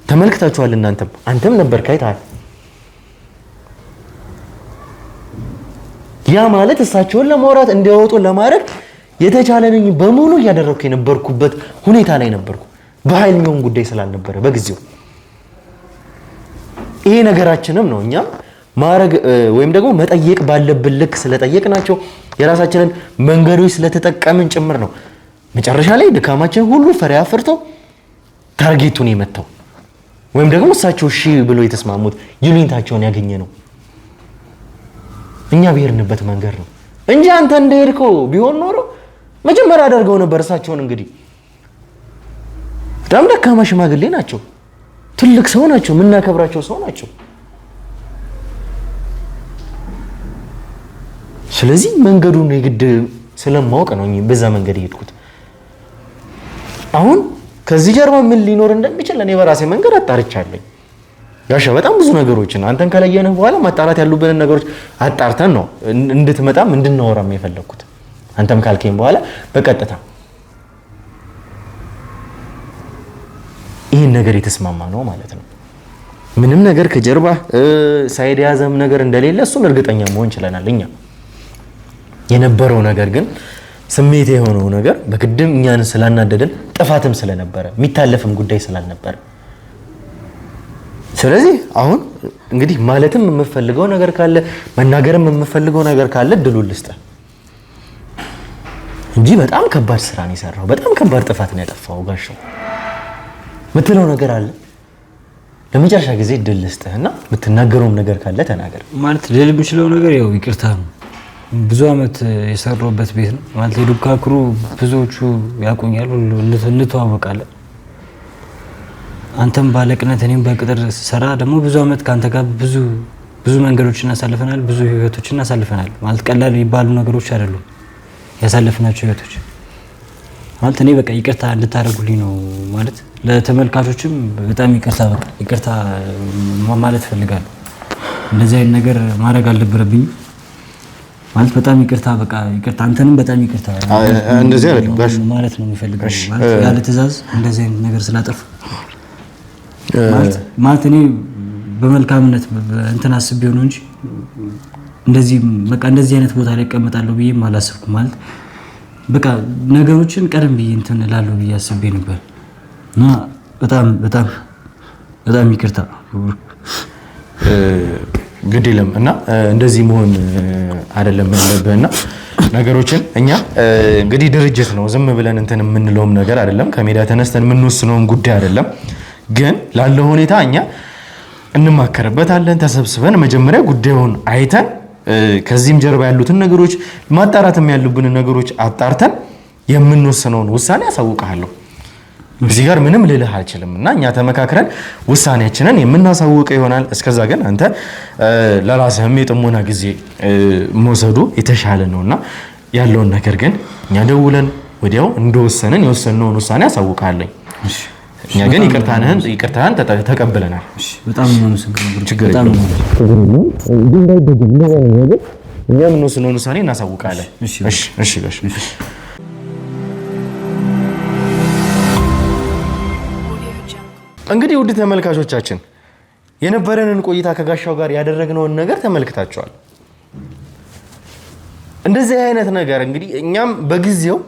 ተመልክታችኋል። አንተም ነበር ካይታል። ያ ማለት እሳቸውን ለማውራት እንዲያወጡ ለማድረግ የተቻለኝ በሙሉ ያደረኩ የነበርኩበት ሁኔታ ላይ ነበርኩ። በኃይል የሚሆን ጉዳይ ስላልነበረ በጊዜው ይሄ ነገራችንም ነው እኛም ማረግ ወይም ደግሞ መጠየቅ ባለብን ልክ ስለጠየቅናቸው የራሳችንን መንገዶች ስለተጠቀምን ጭምር ነው መጨረሻ ላይ ድካማችን ሁሉ ፈሪያ አፍርተው ታርጌቱን የመታው ወይም ደግሞ እሳቸው እሺ ብሎ የተስማሙት ይሉኝታቸውን ያገኘ ነው። እኛ ብሄርንበት መንገድ ነው እንጂ አንተ እንደሄድከው ቢሆን ኖሮ መጀመሪያ አደርገው ነበር። እሳቸውን እንግዲህ በጣም ደካማ ሽማግሌ ናቸው፣ ትልቅ ሰው ናቸው፣ የምናከብራቸው ሰው ናቸው። ስለዚህ መንገዱን የግድ ስለማውቅ ነው በዛ መንገድ የሄድኩት። አሁን ከዚህ ጀርባ ምን ሊኖር እንደሚችል እኔ በራሴ መንገድ አጣርቻለሁ። ጋሻ በጣም ብዙ ነገሮችን አንተን ከለየንህ በኋላ ማጣራት ያሉብንን ነገሮች አጣርተን ነው እንድትመጣም እንድናወራም የፈለኩት። አንተም ካልከኝ በኋላ በቀጥታ ይህን ነገር የተስማማ ነው ማለት ነው። ምንም ነገር ከጀርባ ሳይድ ያዘም ነገር እንደሌለ እሱን እርግጠኛ መሆን ችለናል። እኛ የነበረው ነገር ግን ስሜት የሆነው ነገር በግድም እኛን ስላናደደን ጥፋትም ስለነበረ የሚታለፍም ጉዳይ ስላልነበረ ስለዚህ አሁን እንግዲህ ማለትም የምፈልገው ነገር ካለ መናገርም የምፈልገው ነገር ካለ ድሉል ልስጥ እንጂ በጣም ከባድ ስራ ነው የሰራው። በጣም ከባድ ጥፋት ነው ያጠፋው ጋሻው። ምትለው ነገር አለ ለመጨረሻ ጊዜ ድል ልስጥህና የምትናገረውም ነገር ካለ ተናገር። ማለት ልል የምችለው ነገር ያው ይቅርታ ነው። ብዙ አመት የሰራሁበት ቤት ነው ማለት የዱካ ክሩ ብዙዎቹ ያቆኛሉ፣ እንተዋወቃለን። አንተም ባለቅነት እኔም በቅጥር ሰራ ደግሞ ብዙ አመት ካንተ ጋር ብዙ መንገዶችን አሳልፈናል፣ ብዙ ህይወቶችን አሳልፈናል። ማለት ቀላል የሚባሉ ነገሮች አይደሉም ያሳልፈናቸው ህይወቶች። ማለት እኔ በቃ ይቅርታ እንድታደርጉልኝ ነው ማለት ለተመልካቾችም በጣም ይቅርታ ማለት ፈልጋለሁ። እንደዚህ አይነት ነገር ማድረግ አልነበረብኝም ማለት በጣም ይቅርታ ይቅርታ አንተንም በጣም ይቅርታ እንደዚህ አይደለም ጋሽ ማለት ነው የሚፈልገው ማለት ያለ ትዕዛዝ እንደዚህ አይነት ነገር ስላጠፋ ማለት እኔ በመልካምነት እንትን አስቤው ነው እንጂ እንደዚህ አይነት ቦታ ላይ እቀመጣለሁ ብዬ አላሰብኩም። ማለት በቃ ነገሮችን ቀደም ብዬ እንትን እላለሁ ብዬ አስቤ ነበር እና በጣም ይቅርታ ግድ የለም እና እንደዚህ መሆን አይደለም ያለብህና ነገሮችን እኛ እንግዲህ ድርጅት ነው ዝም ብለን እንትን የምንለውም ነገር አይደለም። ከሜዳ ተነስተን የምንወስነውም ጉዳይ አይደለም። ግን ላለው ሁኔታ እኛ እንማከርበታለን። ተሰብስበን መጀመሪያ ጉዳዩን አይተን ከዚህም ጀርባ ያሉትን ነገሮች ማጣራትም ያሉብን ነገሮች አጣርተን የምንወስነውን ውሳኔ አሳውቃለሁ። እዚህ ጋር ምንም ልልህ አልችልም እና እኛ ተመካክረን ውሳኔያችንን የምናሳውቀው ይሆናል። እስከዛ ግን አንተ ለራስህም የጥሞና ጊዜ መውሰዱ የተሻለ ነውና ያለውን ነገር ግን እኛ ደውለን ወዲያው እንደወሰንን የወሰነውን ውሳኔ አሳውቃለሁ። እኛ ግን ይቅርታህን ተቀብለናል። በጣም ነው የምንሰግረው። ችግር የለውም። እኛ የምንወስነውን ውሳኔ እናሳውቃለን። እሺ ጋሽ እንግዲህ ውድ ተመልካቾቻችን የነበረንን ቆይታ ከጋሻው ጋር ያደረግነውን ነገር ተመልክታችኋል። እንደዚህ አይነት ነገር እንግዲህ እኛም በጊዜው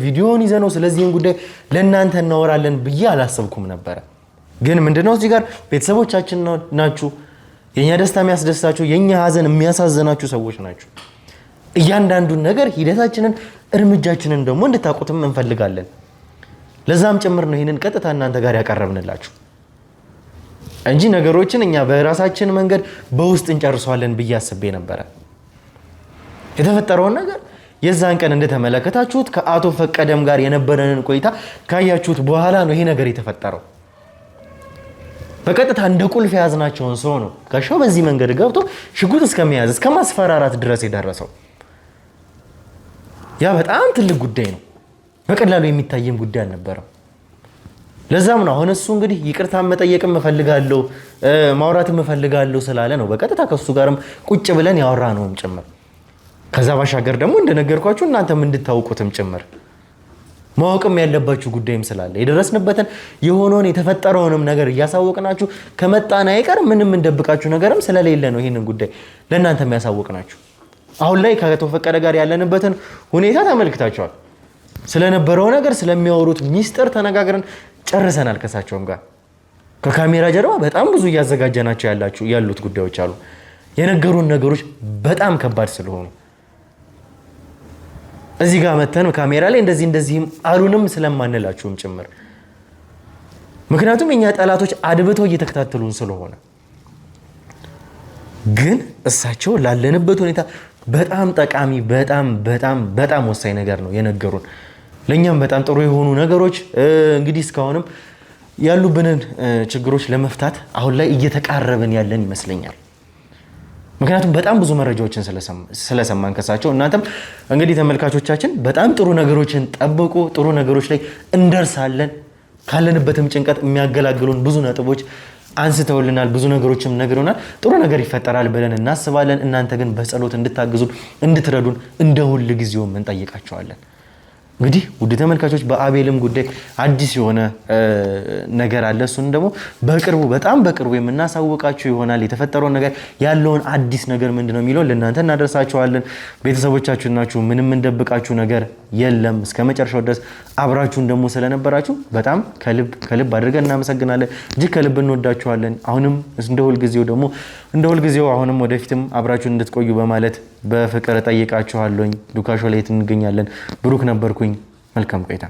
ቪዲዮውን ይዘነው ስለዚህን ጉዳይ ለእናንተ እናወራለን ብዬ አላሰብኩም ነበረ። ግን ምንድነው እዚህ ጋር ቤተሰቦቻችን ናችሁ፣ የኛ ደስታ የሚያስደስታችሁ፣ የኛ ሀዘን የሚያሳዝናችሁ ሰዎች ናችሁ። እያንዳንዱን ነገር ሂደታችንን፣ እርምጃችንን ደግሞ እንድታውቁትም እንፈልጋለን። ለዛም ጭምር ነው ይሄንን ቀጥታ እናንተ ጋር ያቀረብንላችሁ እንጂ ነገሮችን እኛ በራሳችን መንገድ በውስጥ እንጨርሰዋለን ብዬ አስቤ ነበረ። የተፈጠረውን ነገር የዛን ቀን እንደተመለከታችሁት ከአቶ ፈቀደም ጋር የነበረንን ቆይታ ካያችሁት በኋላ ነው ይሄ ነገር የተፈጠረው። በቀጥታ እንደ ቁልፍ የያዝናቸውን ሰው ነው ጋሻው በዚህ መንገድ ገብቶ ሽጉጥ እስከመያዝ እስከ ማስፈራራት ድረስ የደረሰው። ያ በጣም ትልቅ ጉዳይ ነው። በቀላሉ የሚታየም ጉዳይ አልነበረም። ለዛም ነው አሁን እሱ እንግዲህ ይቅርታ መጠየቅም እፈልጋለሁ ማውራትም እፈልጋለሁ ስላለ ነው በቀጥታ ከሱ ጋርም ቁጭ ብለን ያወራ ነውም ጭምር። ከዛ ባሻገር ደግሞ እንደነገርኳችሁ እናንተም እንድታውቁትም ጭምር ማወቅም ያለባችሁ ጉዳይም ስላለ የደረስንበትን የሆነውን የተፈጠረውንም ነገር እያሳወቅናችሁ ከመጣን አይቀር ምንም እንደብቃችሁ ነገርም ስለሌለ ነው ይሄንን ጉዳይ ለእናንተ የሚያሳውቅናችሁ። አሁን ላይ ከአቶ ፈቀደ ጋር ያለንበትን ሁኔታ ተመልክታችኋል። ስለነበረው ነገር ስለሚያወሩት ሚስጥር ተነጋግረን ጨርሰናል። ከሳቸውም ጋር ከካሜራ ጀርባ በጣም ብዙ እያዘጋጀናቸው ያሉት ጉዳዮች አሉ። የነገሩን ነገሮች በጣም ከባድ ስለሆኑ እዚህ ጋር መተን ካሜራ ላይ እንደዚህም አሉንም ስለማንላችሁም ጭምር ምክንያቱም የኛ ጠላቶች አድብተው እየተከታተሉን ስለሆነ። ግን እሳቸው ላለንበት ሁኔታ በጣም ጠቃሚ በጣም ወሳኝ ነገር ነው የነገሩን። ለኛም በጣም ጥሩ የሆኑ ነገሮች እንግዲህ እስካሁንም ያሉብንን ችግሮች ለመፍታት አሁን ላይ እየተቃረብን ያለን ይመስለኛል። ምክንያቱም በጣም ብዙ መረጃዎችን ስለሰማን ከሳቸው እናንተም እንግዲህ ተመልካቾቻችን በጣም ጥሩ ነገሮችን ጠብቁ። ጥሩ ነገሮች ላይ እንደርሳለን። ካለንበትም ጭንቀት የሚያገላግሉን ብዙ ነጥቦች አንስተውልናል። ብዙ ነገሮችም ነግረውናል። ጥሩ ነገር ይፈጠራል ብለን እናስባለን። እናንተ ግን በጸሎት እንድታግዙን እንድትረዱን እንደ ሁል ጊዜውም እንጠይቃቸዋለን። እንግዲህ ውድ ተመልካቾች በአቤልም ጉዳይ አዲስ የሆነ ነገር አለ። እሱን ደግሞ በጣም በቅርቡ የምናሳውቃችሁ ይሆናል። የተፈጠረውን ነገር ያለውን አዲስ ነገር ምንድነው የሚለው ለእናንተ እናደርሳችኋለን። ቤተሰቦቻችሁ ናችሁ፣ ምንም እንደብቃችሁ ነገር የለም። እስከ መጨረሻው ድረስ አብራችሁን ደግሞ ስለነበራችሁ በጣም ከልብ አድርገን እናመሰግናለን። እጅግ ከልብ እንወዳችኋለን። አሁንም እንደ ሁልጊዜው አሁንም ወደፊትም አብራችሁን እንድትቆዩ በማለት በፍቅር ጠይቃችኋለሁ። ዱካሾ ላይ እንገኛለን። ብሩክ ነበርኩኝ። መልካም ቆይታ